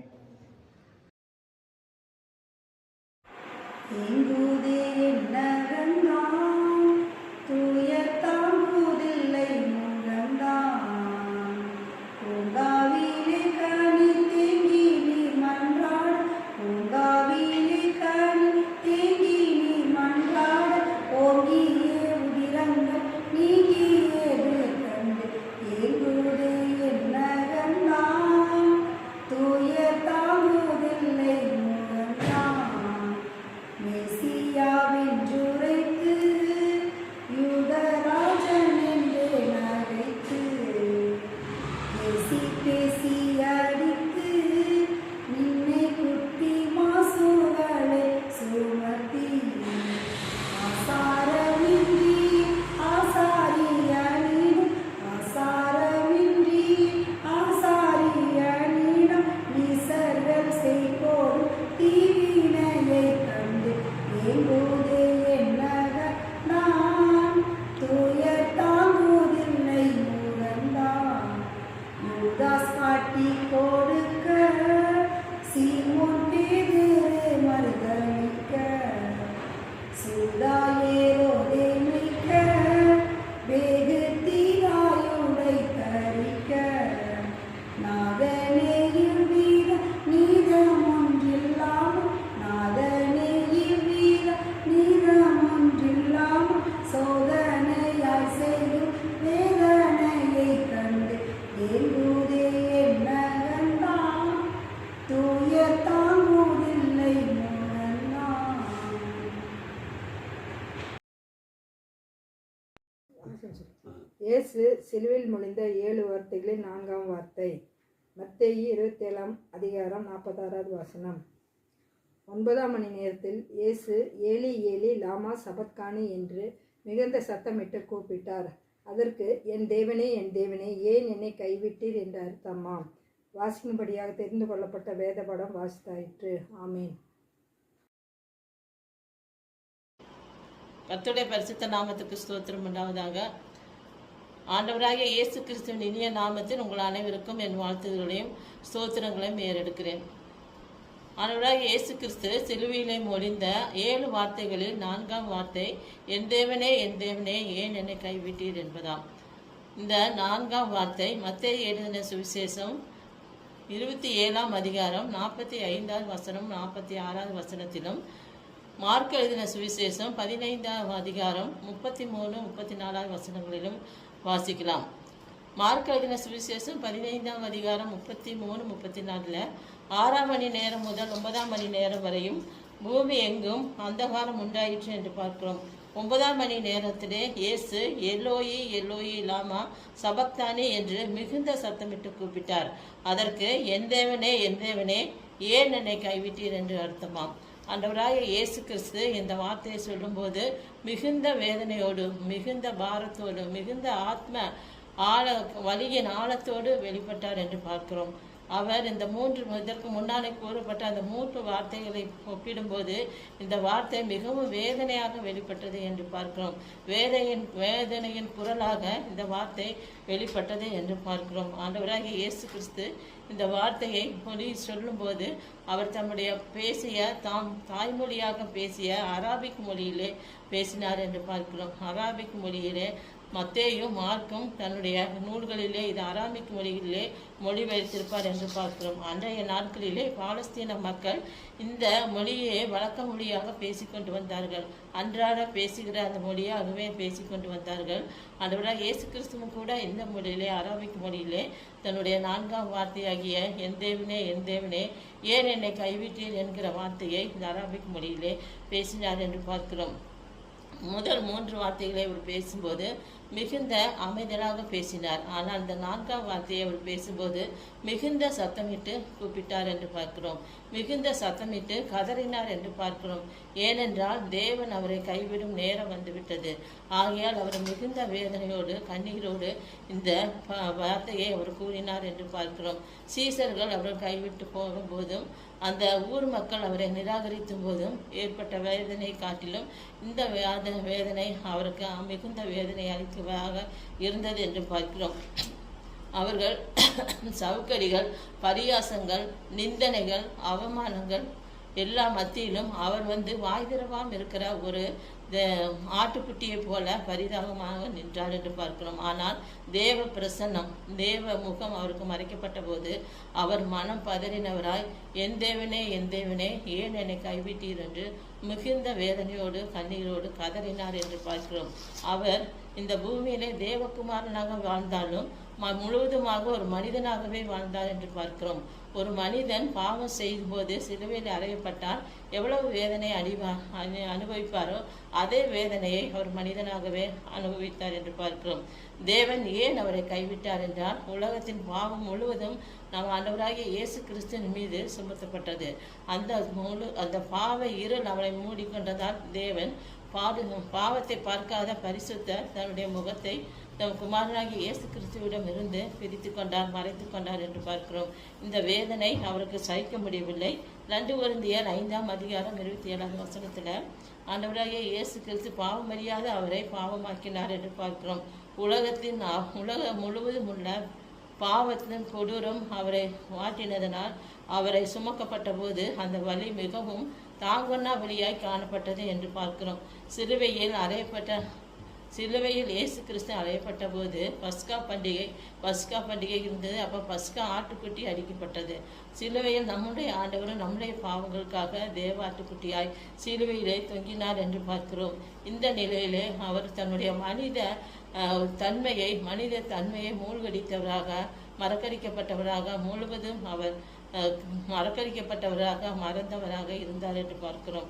இயேசு சிலுவையில் மொழிந்த 7 வார்த்தைகளில் 4ஆம் வார்த்தை. மத்தேயு 27ஆம் அதிகாரம் 46வது வசனம். 9ஆம் மணி நேரத்தில் இயேசு ஏலி ஏலி லாமா சபத்கானி என்று மிகுந்த சத்தமிட்டு கூப்பிட்டார். அதற்கு என் தேவனே ஏன் என்னை கைவிட்டீர் என்று அர்த்தமாம். வாசிக்கும்படியாக தெரிந்து கொள்ளப்பட்ட வேத படம் வாசித்தாயிற்று. ஆமீன். கர்த்தருடைய பரிசுத்த நாமத்துக்கு ஸ்தோத்திரம் உண்டாவதாக. ஆண்டவராகிய இயேசு கிறிஸ்துவின் இனிய நாமத்தில் உங்கள் அனைவருக்கும் என் வாழ்த்துதல்களையும் ஸ்தோத்திரங்களையும் ஏறெடுக்கிறேன். ஆண்டவராகிய இயேசு கிறிஸ்து சிலுவையிலே மொழிந்த 7 வார்த்தைகளில் 4ஆம் வார்த்தை என் தேவனே ஏன் என்னை கைவிட்டீர் என்பதாம். இந்த 4ஆம் வார்த்தை மத்தேயு எழுதின சுவிசேஷம் 27ஆம் அதிகாரம் 45வது வசனம் 46வது வசனத்திலும், மார்க் எழுதின சுவிசேஷம் 15ஆம் அதிகாரம் 33-34 வசனங்களிலும் வாசிக்கலாம். மார்க் எழுதின சுவிசேஷம் 15ஆம் அதிகாரம் 33-34 6ஆம் மணி நேரம் முதல் 9ஆம் மணி நேரம் வரையும் பூமி எங்கும் அந்தகாரம் உண்டாயிற்று என்று பார்க்கிறோம். 9ஆம் மணி நேரத்திலே இயேசு எல்லோயி எல்லோயி லாமா சபக்தானி என்று மிகுந்த சத்தமிட்டு கூப்பிட்டார். அதற்கு என் தேவனே என் தேவனே ஏன் என்னை கைவிட்டீர் என்று அர்த்தமாம். ஆண்டவராகிய இயேசு கிறிஸ்து இந்த வார்த்தையை சொல்லும்போது மிகுந்த வேதனையோடு, மிகுந்த பாரத்தோடு, மிகுந்த ஆத்ம வலியின் ஆழத்தோடு வெளிப்பட்டார் என்று பார்க்கிறோம். அவர் இந்த இதற்கு முன்னாலே கூறப்பட்ட அந்த 3 வார்த்தைகளை ஒப்பிடும்போது இந்த வார்த்தை மிகவும் வேதனையாக வெளிப்பட்டது என்று பார்க்கிறோம். வேதனையின் குரலாக இந்த வார்த்தை வெளிப்பட்டது என்று பார்க்கிறோம். ஆண்டவராகிய இயேசு கிறிஸ்து இந்த வார்த்தையை சொல்லும்போது அவர் தம்முடைய தாய்மொழியாக பேசிய அராபிக் மொழியிலே பேசினார் என்று பார்க்கிறோம். அராபிக் மொழியிலே மத்தேயும் மார்க்கும் தன்னுடைய நூல்களிலே இது அராமிக் மொழிகளிலே மொழிபெயர்த்திருப்பார் என்று பார்க்கிறோம். அன்றைய நாட்களிலே பாலஸ்தீன மக்கள் இந்த மொழியை வழக்க மொழியாக பேசிக்கொண்டு வந்தார்கள். அன்றாட பேசுகிற அந்த மொழியாகவே பேசிக்கொண்டு வந்தார்கள். ஆண்டவராகிய இயேசு கிறிஸ்துவும் கூட இந்த மொழியிலே அராபிக் மொழியிலே தன்னுடைய 4ஆம் வார்த்தையாகிய என் தேவனே என் தேவனே ஏன் என்னை கைவிட்டீர் என்கிற வார்த்தையை இந்த அராபிக் மொழியிலே பேசினார் என்று பார்க்கிறோம். முதல் 3 வார்த்தைகளை அவர் பேசும்போது மிகுந்த அமைதலாக பேசினார். ஆனால் அந்த 4ஆம் வார்த்தையை அவர் பேசும்போது மிகுந்த சத்தமிட்டு கூப்பிட்டார் என்று பார்க்கிறோம். மிகுந்த சத்தமிட்டு கதறினார் என்று பார்க்கிறோம். ஏனென்றால் தேவன் அவரை கைவிடும் நேரம் வந்துவிட்டது. ஆகையால் அவர் மிகுந்த வேதனையோடு கண்ணீரோடு இந்த வார்த்தையை அவர் கூறினார் என்று பார்க்கிறோம். சீசர்கள் அவர் கைவிட்டு போகும்போதும் அந்த ஊர் மக்கள் அவரை நிராகரித்தும் போதும் ஏற்பட்ட வேதனை காட்டிலும் இந்த வேதனை அவருக்கு மிகுந்த வேதனை அளித்ததாக இருந்தது என்று பார்க்கிறோம். அவர்கள் சவுக்கடிகள், பரியாசங்கள், நிந்தனைகள், அவமானங்கள் எல்லா மத்தியிலும் அவர் வாய் திறவாமல் இருக்கிற ஒரு ஆட்டுக்குட்டியை போல பரிதாபமாக நின்றார் என்று பார்க்கிறோம். ஆனால் தேவ பிரசன்னம், தேவ முகம் அவருக்கு மறைக்கப்பட்ட போது அவர் மனம் பதறினவராய் என் தேவனே என் தேவனே ஏன் என்னை கைவிட்டீர் என்று மிகுந்த வேதனையோடு கண்ணீரோடு கதறினார் என்று பார்க்கிறோம். அவர் இந்த பூமியிலே தேவகுமாரனாக வாழ்ந்தாலும் முழுவதுமாக ஒரு மனிதனாகவே வாழ்ந்தார் என்று பார்க்கிறோம். ஒரு மனிதன் பாவம் செய்யும் போது சிலுவையில் அறையப்பட்டால் எவ்வளவு வேதனை அனுபவிப்பாரோ அதே வேதனையை அவர் மனிதனாகவே அனுபவித்தார் என்று பார்க்கிறோம். தேவன் ஏன் அவரை கைவிட்டார் என்றால் உலகத்தின் பாவம் முழுவதும் நம் ஆண்டவராகிய இயேசு கிறிஸ்துவின் மீது சுமத்தப்பட்டது. அந்த பாவ இருள் அவரை மூடிக்கொண்டதால் தேவன் பாவத்தை பார்க்காத பரிசுத்த தன்னுடைய முகத்தை தன் குமாரனாகிய இயேசு கிறிஸ்துவிடம் இருந்து பிரித்து கொண்டார், மறைத்து கொண்டார் என்று பார்க்கிறோம். இந்த வேதனை அவருக்கு சகிக்க முடியவில்லை. 2 கொரிந்தியர் 5ஆம் அதிகாரம் 27ஆம் வசனத்தில் ஆண்டவராகிய இயேசு கிறிஸ்து பாவம் அறியாத அவரை பாவமாக்கினார் என்று பார்க்கிறோம். உலகம் முழுவதும் உள்ள பாவத்தின் கொடூரம் அவரை வாட்டினதனால் அவரை சுமக்கப்பட்ட போது அந்த வலி மிகவும் தாங்கொன்னா வழியாய் காணப்பட்டது என்று பார்க்கிறோம். சிலுவையில் இயேசு கிறிஸ்து அறையப்பட்ட போது பஸ்கா பண்டிகை இருந்தது. அப்போ பஸ்கா ஆட்டுக்குட்டி அடிக்கப்பட்டது. சிலுவையில் நம்முடைய ஆண்டவரும் நம்முடைய பாவங்களுக்காக தேவ ஆட்டுக்குட்டியாய் சிலுவையிலே தொங்கினார் என்று பார்க்கிறோம். இந்த நிலையிலே அவர் தன்னுடைய மனித தன்மையை மூழ்கடித்தவராக, மறக்கடிக்கப்பட்டவராக, முழுவதும் அவர் மறக்கடிக்கப்பட்டவராக, மறந்தவராக இருந்தார் என்று பார்க்கிறோம்.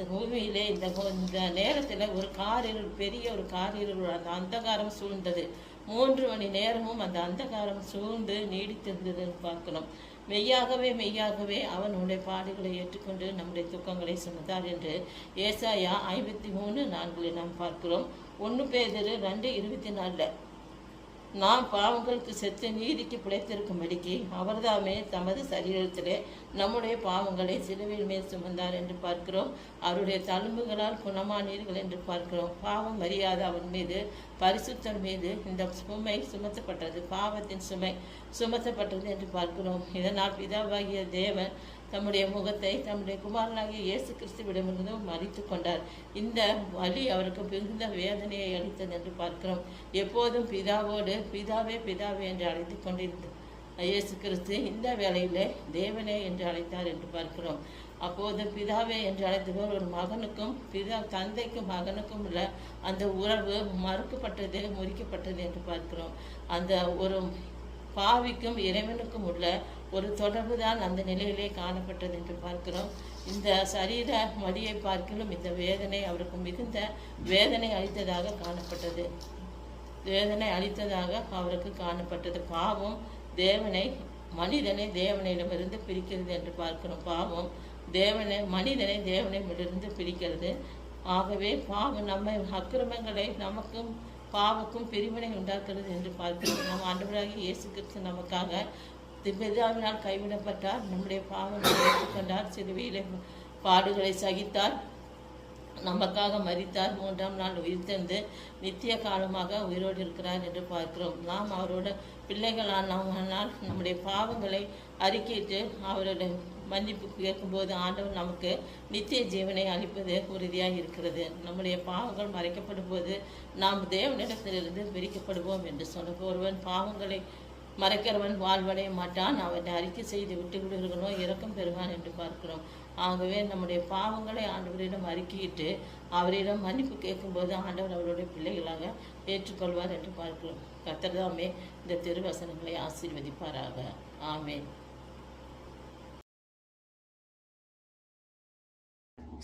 பூமியிலே இந்த நேரத்தில் ஒரு காரிருள், பெரிய ஒரு காரிருள், அந்த அந்தகாரம் சூழ்ந்தது. 3 மணி நேரமும் அந்த அந்தகாரம் சூழ்ந்து நீடித்திருந்தது என்று பார்க்கிறோம். மெய்யாகவே அவன் உன்னுடைய பாடுகளை ஏற்றுக்கொண்டு நம்முடைய துக்கங்களை சுமந்தார் என்று ஏசாயா 53:4 நாம் பார்க்கிறோம். 1 பேதுரு 2:24 நாம் பாவங்களுக்கு செத்து நீதிக்கு பிழைத்திருக்கும்படிக்கு அவர்தாமே தமது சரீரத்திலே நம்முடைய பாவங்களை சிலுவையில் மேல் சுமந்தார் என்று பார்க்கிறோம். அவருடைய தழும்புகளால் குணமானீர்கள் என்று பார்க்கிறோம். பாவம் அறியாத அவன் மீது, பரிசுத்தர் மீது இந்த சுமை சுமத்தப்பட்டது, பாவத்தின் சுமை சுமத்தப்பட்டது என்று பார்க்கிறோம். இதனால் பிதாவாகிய தேவன் தம்முடைய முகத்தை தம்முடைய குமாரனாகிய இயேசு கிறிஸ்துவிடமிருந்து மறித்து கொண்டார். இந்த வலி அவருக்கு மிகுந்த வேதனையை அளித்தது என்று பார்க்கிறோம். எப்போதும் பிதாவோடு பிதாவே பிதாவே என்று அழைத்து கொண்டிருந்த இயேசு கிறிஸ்து இந்த வேளையிலே தேவனே என்று அழைத்தார் என்று பார்க்கிறோம். அப்போது பிதாவே என்று அழைத்தவர் ஒரு மகனுக்கும் தந்தைக்கும் மகனுக்கும் உள்ள அந்த உறவு மறுக்கப்பட்டது, முறிக்கப்பட்டது என்று பார்க்கிறோம். அந்த ஒரு பாவிக்கும் இறைவனுக்கும் உள்ள ஒரு தொடர்பு தான் அந்த நிலையிலே காணப்பட்டது என்று பார்க்கிறோம். இந்த சரீர மடியை பார்க்கிலும் இந்த வேதனை அவருக்கு மிகுந்த வேதனை அளித்ததாக காணப்பட்டது. அவருக்கு காணப்பட்டது. பாவம் மனிதனை தேவனிடமிருந்து பிரிக்கிறது என்று பார்க்கிறோம். பாவம் மனிதனை தேவனிடமிருந்து பிரிக்கிறது. ஆகவே பாவம் நம்மை அக்கிரமங்களை நமக்கும் பாவக்கும் பிரிவினை உண்டாக்குறது என்று பார்க்கிறோம். நம் ஆண்டவராகிய இயேசு கிறிஸ்து நமக்காக பிதாவினால் கைவிடப்பட்டார். நம்முடைய பாவங்களை ஏற்றுக்கொண்டார். சிலுவையிலே பாடுகளை சகித்தார். நமக்காக மரித்தார். 3ஆம் நாள் உயிர்த்தெழுந்து நித்திய காலமாக உயிரோடு இருக்கிறார் என்று பார்க்கிறோம். நாம் அவரோட பிள்ளைகளானால் நம்முடைய பாவங்களை அறிக்கையிட்டு அவரோட மன்னிப்பு கேட்கும்போது ஆண்டவர் நமக்கு நித்திய ஜீவனை அளிப்பது உறுதியாக இருக்கிறது. நம்முடைய பாவங்கள் மறைக்கப்படும் போது நாம் தேவனிடத்திலிருந்து பிரிக்கப்படுவோம் என்று சொன்ன ஒருவன் பாவங்களை மறைக்கிறவன் வாழ்வடைய மாட்டான், அவனை அறிக்கை செய்து விட்டு விடுகிறவனோ இரக்கம் பெறுவான் என்று பார்க்கிறோம். ஆகவே நம்முடைய பாவங்களை ஆண்டவரிடம் அறிக்கையிட்டு அவரிடம் மன்னிப்பு கேட்கும்போது ஆண்டவர் அவருடைய பிள்ளைகளாக ஏற்றுக்கொள்வார் என்று பார்க்கிறோம். கர்த்தர் தாமே இந்த திருவசனங்களை ஆசீர்வதிப்பாராக. ஆமென்.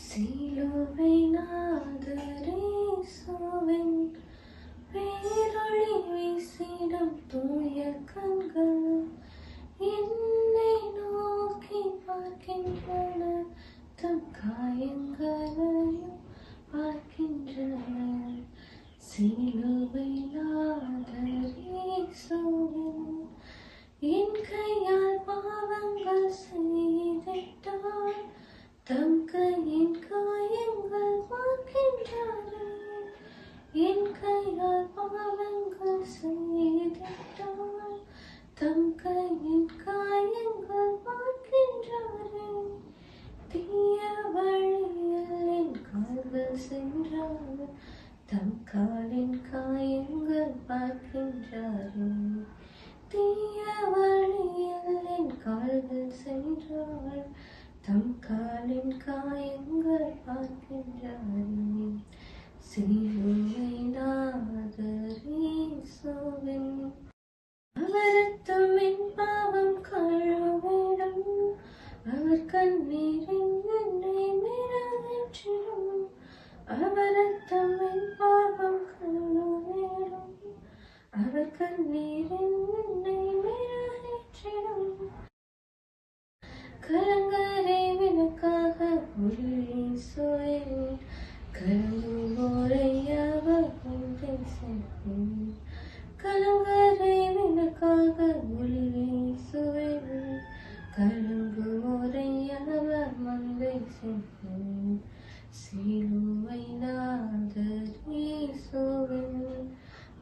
சிலுவை நாதரேசுவின் பேரொளி வீசிடும் தூய கண்கள் என்னை நோக்கி பார்க்கின்றன, தம் காயங்களையும் பார்க்கின்றன. சிலுவை நாதரேசுவின் என் கையால் பாவங்கள் செய்திட்டால் தம் கையின் காயங்கள் பார்க்கின்றாரே. என் கையால் பாவங்கள் செய்திட்டால் தம் கையின் காயங்கள் பார்க்கின்றாரே. தீய வழியில் என் கால்கள் சென்றால் தம் காலின் காயங்கள் பார்க்கின்றாரே. தீய வழியில் என் கால்கள் சென்றால் தம் காலின் காயங்கள் பார்க்கின்றாரே. சிலுவை நாதரேசுவின் அவரத்தம் என் பாவம் கழுவிடும், அவர் கண்ணீரின் என்னை நிறைவேற்றிடும். அவரத்தம் என் பாவம் கழுவிடும், அவர் கண்ணீரின் என்னை நிறைவேற்றிடும். கலங்கரை விளக்காக ஒளிசுவே கலங்குவோரை அவர் கொண்டு சேர்ப்பேன். கலங்கரை விளக்காக ஒளிசுவே கலங்குவோரை அவர் மந்தை சேர்ப்பேன். சிலுவை நாதரேசுவின்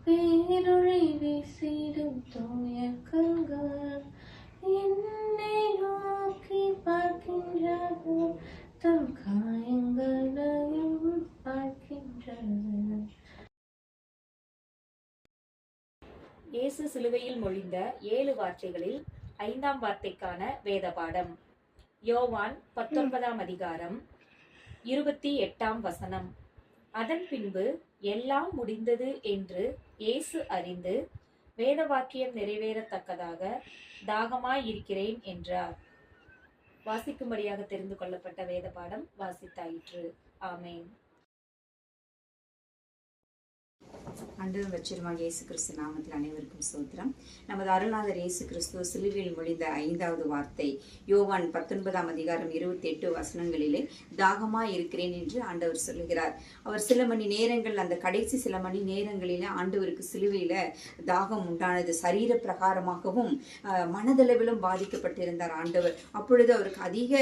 பேரொளி வீசிடும் தூய கண்கள் என்னை நோக்கி பார்க்கின்றார்கள், தம் காயங்களையும் பார்க்கின்றனர். இயேசு சிலுவையில் மொழிந்த 7 வார்த்தைகளில் 5ஆம் வார்த்தைக்கான வேத பாடம். யோவான் 19ஆம் அதிகாரம் 28ஆம் வசனம். அதன் பின்பு எல்லாம் முடிந்தது என்று இயேசு அறிந்து வேத வாக்கியம் நிறைவேறத்தக்கதாக தாகமாயிருக்கிறேன் என்றார். வாசிக்கும்படியாக தெரிந்து கொள்ளப்பட்ட வேத பாடம் வாசித்தாயிற்று. ஆமென். ஆண்டவர் ரட்சகருமாகிய இயேசு கிறிஸ்து நாமத்தில் அனைவருக்கும் ஸ்தோத்திரம். நமது அருள்நாதர் இயேசு கிறிஸ்து சிலுவையில் மொழிந்த 5வது வார்த்தை யோவான் 19ஆம் அதிகாரம் 28 வசனங்களிலே தாகமாய் இருக்கிறேன் என்று ஆண்டவர் சொல்லுகிறார். அவர் சில மணி நேரங்கள், அந்த கடைசி சில மணி நேரங்களில ஆண்டவருக்கு சிலுவையில தாகம் உண்டானது. சரீர பிரகாரமாகவும் மனதளவிலும் பாதிக்கப்பட்டிருந்தார் ஆண்டவர். அப்பொழுது அவருக்கு அதிக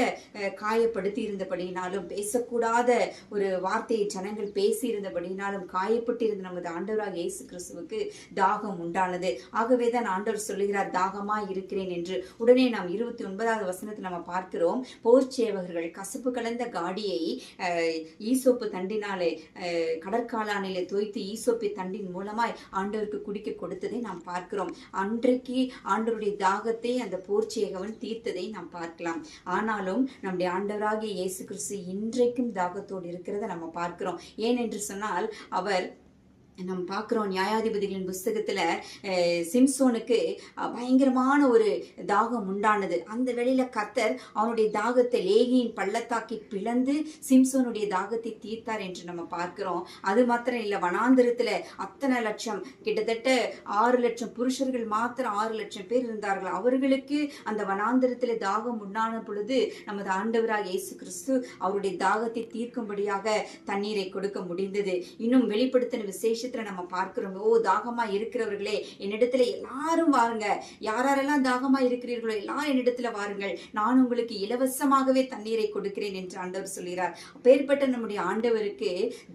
காயப்படுத்தி இருந்தபடினாலும், பேசக்கூடாத ஒரு வார்த்தையை ஜனங்கள் பேசி இருந்தபடினாலும், காயப்பட்டிருந்த நமது ஆண்டவராக ஆண்டவராக இயேசு கிறிஸ்துவுக்கு தாகம் உண்டானது. ஆகவே தான் ஆண்டவர் சொல்லுகிறார், தாகமா இருக்கிறேன் என்று. உடனே நாம் 29வது வசனத்தில் நம்ம பார்க்கிறோம், போர்ச்சேவகர்கள் கசப்பு கலந்த காடியை ஈசோப்பு தண்டினாலே கடற்காலானிலே தோய்த்து ஈசோப்பி தண்டின் மூலமாய் ஆண்டவருக்கு குடிக்க கொடுத்ததை நாம் பார்க்கிறோம். அன்றைக்கு ஆண்டவருடைய தாகத்தை அந்த போர்ச்சேவகன் தீர்த்ததை நாம் பார்க்கலாம். ஆனாலும் நம்முடைய ஆண்டவராகிய இயேசு கிறிஸ்து இன்றைக்கும் தாகத்தோடு இருக்கிறத நம்ம பார்க்கிறோம். ஏனென்று சொன்னால் அவர் நம்ம பார்க்குறோம் நியாயாதிபதிகளின் புஸ்தகத்தில் சிம்சோனுக்கு பயங்கரமான ஒரு தாகம் உண்டானது. அந்த வேளையில் கர்த்தர் அவனுடைய தாகத்தை லேகியின் பள்ளத்தாக்கி பிளந்து சிம்சோனுடைய தாகத்தை தீர்த்தார் என்று நம்ம பார்க்கிறோம். அது மாத்திரம் இல்லை, வனாந்திரத்தில் அத்தனை லட்சம், கிட்டத்தட்ட 6 லட்சம் புருஷர்கள் மாத்திரம் 6 லட்சம் பேர் இருந்தார்கள். அவர்களுக்கு அந்த வனாந்திரத்தில் தாகம் உண்டான பொழுது நமது ஆண்டவராக இயேசு கிறிஸ்து அவருடைய தாகத்தை தீர்க்கும்படியாக தண்ணீரை கொடுக்க முடிந்தது. இன்னும் வெளிப்படுத்தின விசேஷ நம்ம பார்க்கிறோம், தாகமா இருக்கிறவர்களே என்னிடத்துல எல்லாரும் வாருங்க, யாரெல்லாம் தாகமா இருக்கிறீர்களோ எல்லாரும் என்னிடத்துல வாருங்கள், நான் உங்களுக்கு இலவசமாகவே தண்ணீரை கொடுக்கிறேன் என்று ஆண்டவர் சொல்கிறார். அப்பேற்பட்ட நம்முடைய ஆண்டவருக்கு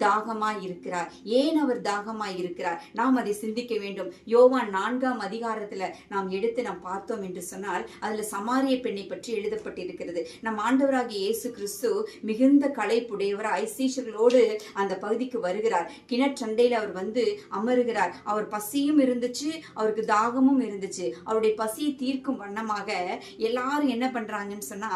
தாகமா இருக்கிறார். ஏன் அவர் தாகமா இருக்கிறார்? நாம் அதை சிந்திக்க வேண்டும். யோவான் 4ஆம் அதிகாரத்துல நாம் எடுத்து நாம் பார்த்தோம் என்று சொன்னால் அதுல சமாரிய பெண்ணை பற்றி எழுதப்பட்டிருக்கிறது. நம் ஆண்டவராகிய இயேசு கிறிஸ்து மிகுந்த களைப்புடையவர் ஐசீஷர்களோடு அந்த பகுதிக்கு வருகிறார். கிணற்றண்டையில் அவர் வந்து அமருகிறார். அவர் பசியும் இருந்துச்சு, அவருக்கு தாகமும் இருந்துச்சு. அவருடைய பசியை தீர்க்கும் வண்ணமாக எல்லாரும் என்ன பண்றாங்கன்னு சொன்னா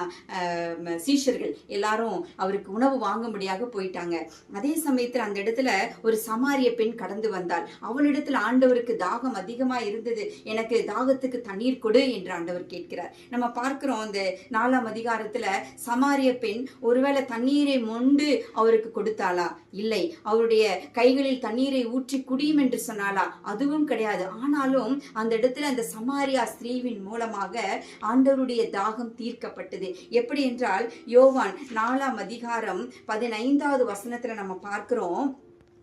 சீஷர்கள் எல்லாரும் அவருக்கு உணவு வாங்கும்படியாக போயிட்டாங்க. அதே சமயத்தில் அந்த இடத்துல ஒரு சமாரிய பெண் கடந்து வந்தாள். அவளிடத்துல ஆண்டவருக்கு தாகம் அதிகமா இருந்தது. எனக்கு தாகத்துக்கு தண்ணீர் கொடு என்று ஆண்டவர் கேட்கிறார். நம்ம பார்க்கிறோம் இந்த 4ஆம் அதிகாரத்துல சமாரிய பெண் ஒருவேளை தண்ணீரை மொண்டு அவருக்கு கொடுத்தாளா? இல்லை. அவருடைய கைகளில் தண்ணீரை ஊற்றி குடியும் என்று சொன்னாலா? அதுவும் கிடையாது. ஆனாலும் அந்த இடத்துல அந்த சமாரியா ஸ்திரீவின் மூலமாக ஆண்டவருடைய தாகம் தீர்க்கப்பட்டது. எப்படி என்றால் யோவான் 4ஆம் அதிகாரம் 15வது வசனத்துல நம்ம பார்க்கிறோம்,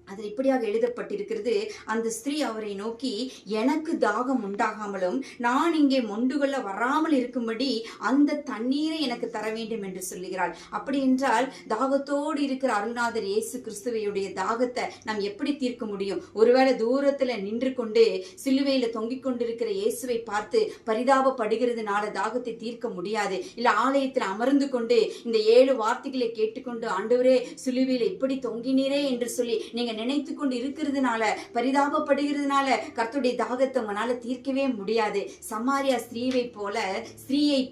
அது இப்படியாக எழுதப்பட்டிருக்கிறது, அந்த ஸ்திரீ அவரை நோக்கி, எனக்கு தாகம் உண்டாகாமலும் நான் இங்கே மொண்டுகொள்ள வராமல் இருக்கும்படி அந்த தண்ணீரை எனக்கு தர வேண்டும் என்று சொல்லுகிறாள். அப்படி என்றால் தாகத்தோடு இருக்கிற அருள்நாதர் இயேசு கிறிஸ்துவையுடைய தாகத்தை நாம் எப்படி தீர்க்க முடியும்? ஒருவேளை தூரத்துல நின்று கொண்டு சிலுவையில தொங்கிக் கொண்டிருக்கிற இயேசுவை பார்த்து பரிதாபப்படுகிறதுனால தாகத்தை தீர்க்க முடியாது. இல்ல ஆலயத்தில் அமர்ந்து கொண்டு இந்த 7 வார்த்தைகளை கேட்டுக்கொண்டு ஆண்டவரே சிலுவையில இப்படி தொங்கினீரே என்று சொல்லி நீங்க நினைத்து கொண்டு இருக்கிறதுனால பரிதாபப்படுகிறதுனால கர்த்தருடைய தாகத்தை உங்களால தீர்க்கவே முடியாது. சமாரியா ஸ்திரீயை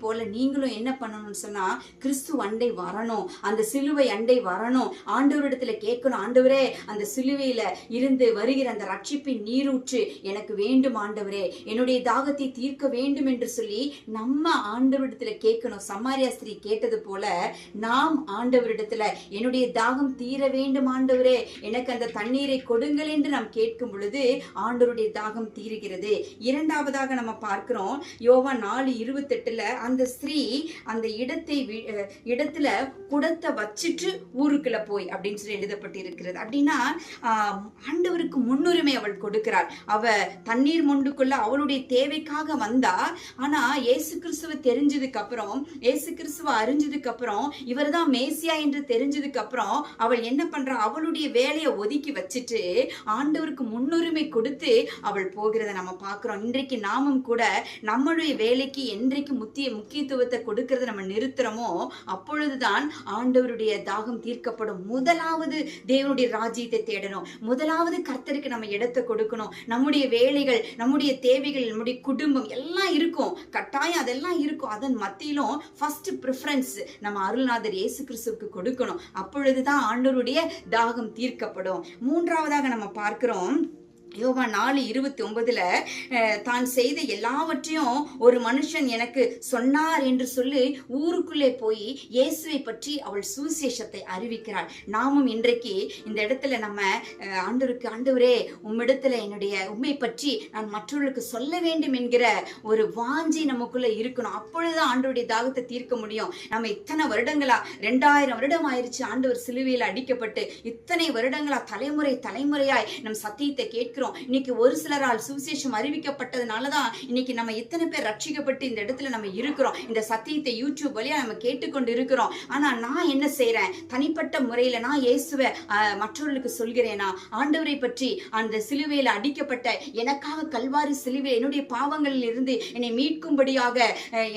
போல நீங்களும் என்ன பண்ணணும்னு சொன்னா கிறிஸ்து அண்டை வரணும், அந்த சிலுவை அண்டை வரணும், ஆண்டவரிடத்துல கேட்கணும், ஆண்டவரே அந்த சிலுவையில இருந்து வருகிற அந்த ரட்சிப்பின் நீரூற்று எனக்கு வேண்டும் ஆண்டவரே, என்னுடைய தாகத்தை தீர்க்க வேண்டும் என்று சொல்லி நம்ம ஆண்டவரிடத்துல கேட்கணும். சமாரியா ஸ்திரீ கேட்டது போல நாம் ஆண்டவரிடத்துல என்னுடைய தாகம் தீர வேண்டும் ஆண்டவரே, எனக்கு அந்த தண்ணீரை கொடுங்கள் என்று நாம் கேட்கும் பொழுது ஆண்டவருடைய தாகம் தீருகிறது. இரண்டாவதாக நம்ம பார்க்கிறோம் யோவான் 4:28 அந்த ஸ்திரீ அந்த இடத்துல குடத்தை வச்சிட்டு ஊருக்குள்ள போய் அப்படின்னு சொல்லி எழுதப்பட்டிருக்கிறது. அப்படின்னா ஆண்டவருக்கு முன்னுரிமை அவள் கொடுக்கிறாள். அவ தண்ணீர் மொண்டுக்குள்ள அவளுடைய தேவைக்காக வந்தா. ஆனா இயேசு கிறிஸ்துவ தெரிஞ்சதுக்கு அப்புறம், இயேசு கிறிஸ்துவ அறிஞ்சதுக்கு அப்புறம், இவர் தான் மேசியா என்று தெரிஞ்சதுக்கு அப்புறம் அவள் என்ன பண்றா? அவளுடைய வேலையை ஒதுக்கி வச்சுட்டு ஆண்டவருக்கு முன்னுரிமை கொடுத்து அவள் போகிறத நம்ம பார்க்கிறோம். இன்றைக்கு நாமும் கூட நம்மளுடைய வேலைக்கு என்றைக்கு முக்கியத்துவத்தை கொடுக்கறத நம்ம நிறுத்துறோமோ அப்பொழுதுதான் ஆண்டவருடைய தாகம் தீர்க்கப்படும். முதலாவது தேவனுடைய ராஜ்யத்தை தேடணும், முதலாவது கர்த்தருக்கு நம்ம இடத்தை கொடுக்கணும். நம்முடைய வேலைகள், நம்முடைய தேவைகள், நம்முடைய குடும்பம் எல்லாம் இருக்கும், கட்டாயம் அதெல்லாம் இருக்கும். அதன் மத்தியிலும் ஃபர்ஸ்ட் ப்ரிஃபரன்ஸ் நம்ம அருள்நாதர் இயேசு கிறிஸ்துவுக்கு கொடுக்கணும். அப்பொழுதுதான் ஆண்டவருடைய தாகம் தீர்க்கப்படும். மூன்றாவதாக நம்ம பார்க்கிறோம் யோவான் 4:29 தான் செய்த எல்லாவற்றையும் ஒரு மனுஷன் எனக்கு சொன்னார் என்று சொல்லி ஊருக்குள்ளே போய் இயேசுவை பற்றி அவள் சுவிசேஷத்தை அறிவிக்கிறாள். நாமும் இன்றைக்கு இந்த இடத்துல நம்ம ஆண்டவருக்கு, ஆண்டவரே உம்மிடத்துல உம்மை பற்றி நான் மற்றவர்களுக்கு சொல்ல வேண்டும் என்கிற ஒரு வாஞ்சி நமக்குள்ள இருக்கணும். அப்பொழுதுதான் ஆண்டவருடைய தாகத்தை தீர்க்க முடியும். நம்ம இத்தனை வருடங்களா 2000 வருடம் ஆயிடுச்சு ஆண்டவர் சிலுவையில் அடிக்கப்பட்டு, இத்தனை வருடங்களா தலைமுறையாய் நம் சத்தியத்தை கேட்க இருக்கிறோம். இன்னைக்கு ஒரு சிலரால் சுவிசேஷம் அறிவிக்கப்பட்டதுனால தான் இன்னைக்கு நம்ம இத்தனை பேர் ரட்சிக்கப்பட்டு இந்த இடத்துல நம்ம இருக்கிறோம். இந்த சத்தியத்தை யூடியூப் வழியா நம்ம கேட்டுக்கொண்டு இருக்கிறோம். ஆனா நான் என்ன செய்யறேன்? தனிப்பட்ட முறையில நான் இயேசுவை மற்றவர்களுக்கு சொல்கிறேனா? ஆண்டவரை பற்றி, அந்த சிலுவையில அடிக்கப்பட்ட எனக்காக கல்வாரி சிலுவை என்னுடைய பாவங்களில் இருந்து என்னை மீட்கும்படியாக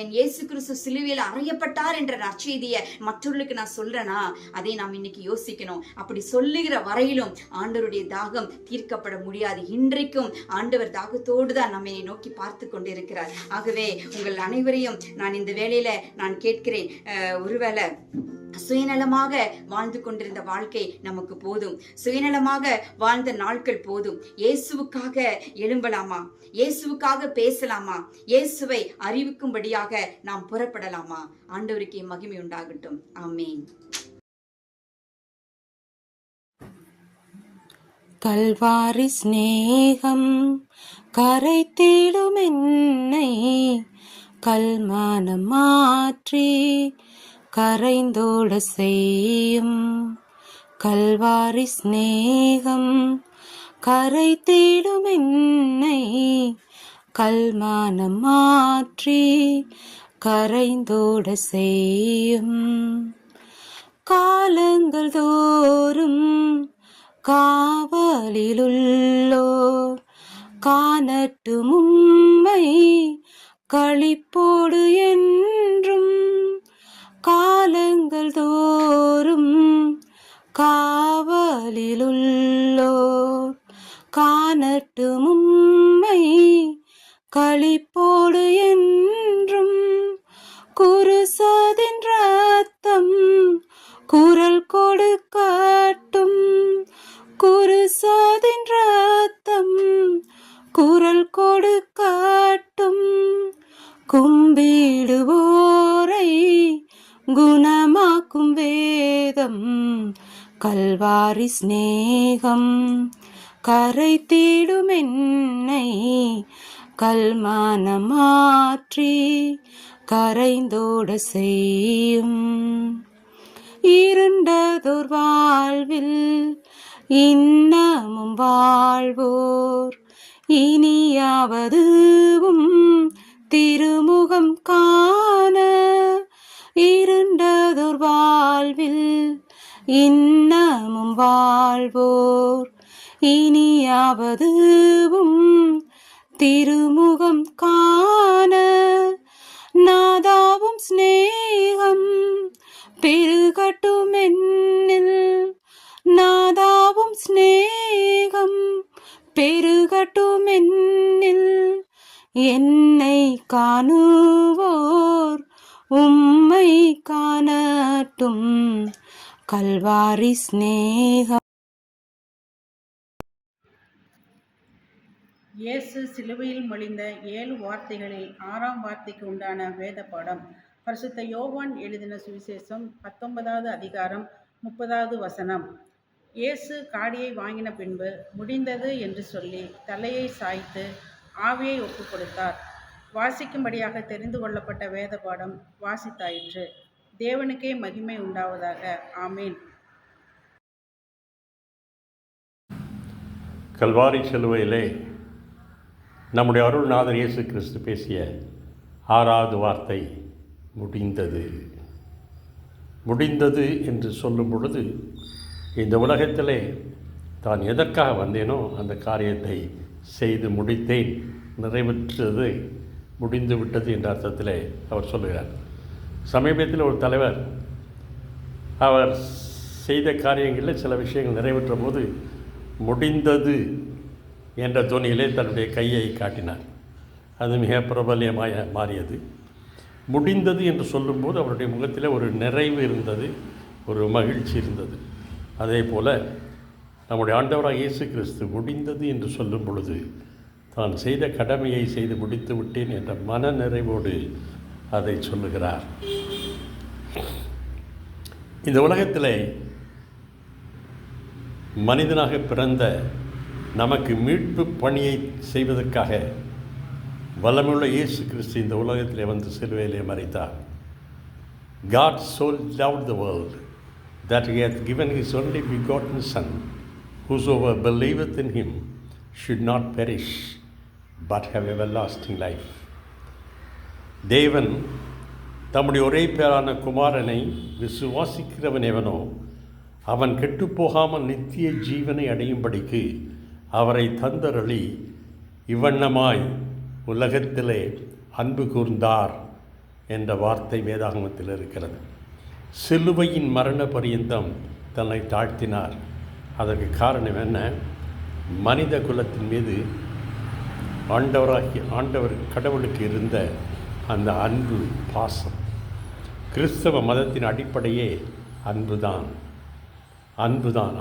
என் இயேசு கிறிஸ்து சிலுவையில் அறையப்பட்டார் என்ற நற்செய்தியை மற்றவர்களுக்கு நான் சொல்றேனா? அதை நாம் இன்னைக்கு யோசிக்கணும். அப்படி சொல்லுகிற வரையிலும் ஆண்டவருடைய தாகம் தீர்க்கப்பட முடியாது. இன்றைக்கும் ஆண்டவர் தாகத்தோடு தான் நம்மை நோக்கி பார்த்து கொண்டிருக்கிறார். ஆகவே உங்கள் அனைவரையும் நான் இந்த வேளையில நான் கேட்கிறேன், ஒருவேளை சுயநலமாக வாழ்ந்து கொண்டிருந்த வாழ்க்கை நமக்கு போதும். சுயநலமாக வாழ்ந்த நாட்கள் போதும். இயேசுவுக்காக எழும்பலாமா? இயேசுவுக்காக பேசலாமா? இயேசுவை அறிவிக்கும்படியாக நாம் புறப்படலாமா? ஆண்டவருக்கே மகிமை உண்டாகட்டும். ஆமென். கல்வாரி ஸ்நேகம் கரைத்திடும் என்னை, கல்மனம் மாற்றி கரைந்தோட செய்யும். கல்வாரி ஸ்நேகம் கரைத்திடும் என்னை, கல்மனம் மாற்றி கரைந்தோட செய்யும். காலங்கள் தோறும் காவலிலுள்ளோர் காணட்டும் உம்மை களிப்போடு என்றும். காலங்கள் தோறும் காவலிலுள்ளோர் காணட்டும் உம்மை களிப்போடு என்றும். குருசதின் ரத்தம் குரல் கொடுக்கட்டும், குருசதின் ரத்தம் குரல் கொடுக்கட்டும். கும்பிடுவோரை குணமாக்கும் வேதம், கல்வாரி ஸ்நேகம் கரைத்திடும் என்னை, கல்மனம் மாற்றி கரைந்தோட செய்யும். இருண்டதோர் வாழ்வில் இன்னமும் வாழ்வோர் இனியாவதுவும் திருமுகம் காண. இருண்டதோர் வாழ்வில் இன்னமும் வாழ்வோர் இனியாவதுவும் திருமுகம் காண. நாதாவும் ஸ்நேகம் பெருகட்டும் என்னில், நாதாவும் ஸ்நேகம் பெருகட்டும் என்னில். என்னை காணுவோர் உம்மை காணட்டும், கல்வாரி ஸ்நேகம். இயேசு சிலுவையில் மொழிந்த 7 வார்த்தைகளில் 6ஆம் வார்த்தைக்கு உண்டான வேத பாடம். பரிசுத்த யோவான் எழுதின சுவிசேஷம் 19வது அதிகாரம் 30வது வசனம். இயேசு காடியை வாங்கின பின்பு முடிந்தது என்று சொல்லி தலையை சாய்த்து ஆவியை ஒப்பு கொடுத்தார். வாசிக்கும்படியாக தெரிந்து கொள்ளப்பட்ட வேத பாடம் வாசித்தாயிற்று. தேவனுக்கே மகிமை உண்டாவதாக. ஆமேன். கல்வாரி சிலுவையிலே நம்முடைய அருள்நாதர் இயேசு கிறிஸ்து பேசிய 6வது வார்த்தை முடிந்தது. முடிந்தது என்று சொல்லும் பொழுது இந்த உலகத்திலே தான் எதற்காக வந்தேனோ அந்த காரியத்தை செய்து முடித்தேன், நிறைவேற்றது, முடிந்து விட்டது என்ற அர்த்தத்திலே அவர் சொல்லுகிறார். சமீபத்தில் ஒரு தலைவர் அவர் செய்த காரியங்களில் சில விஷயங்கள் நிறைவேற்ற போது முடிந்தது என்ற துணியிலே தன்னுடைய கையை காட்டினார். அது மிக பிரபல்யமாக மாறியது. முடிந்தது என்று சொல்லும்போது அவருடைய முகத்தில் ஒரு நிறைவு இருந்தது, ஒரு மகிழ்ச்சி இருந்தது. அதே போல் நம்முடைய ஆண்டவராக இயேசு கிறிஸ்து முடிந்தது என்று சொல்லும் பொழுது தான் செய்த கடமையை செய்து முடித்து விட்டேன் என்ற மன நிறைவோடு அதை சொல்லுகிறார். இந்த உலகத்தில் மனிதனாக பிறந்த நமக்கு மீட்பு பணியை செய்வதற்காக வல்லமையுள்ள இயேசு கிறிஸ்து இந்த உலகத்திலே வந்து சிலுவையிலே மரித்தார். God so loved the world that he hath given his only begotten Son, whosoever believeth in him should not perish but have everlasting life. தேவன் தம்முடைய ஒரே பேரான குமாரனை விசுவாசிக்கிறவன் எவனோ அவன் கெட்டுப்போகாமல் நித்திய ஜீவனை அடையும்படிக்கு அவரை தந்தருளி இவ்வண்ணமாய் உலகத்திலே அன்பு கூர்ந்தார் என்ற வார்த்தை வேதாகமத்தில் இருக்கிறது. சிலுவையின் மரண பரியந்தம் தன்னை தாழ்த்தினார். அதற்கு காரணம் என்ன? மனித குலத்தின் மீது ஆண்டவர் கடவுளுக்கு இருந்த அந்த அன்பு, பாசம். கிறிஸ்தவ மதத்தின் அடிப்படையே அன்புதான்.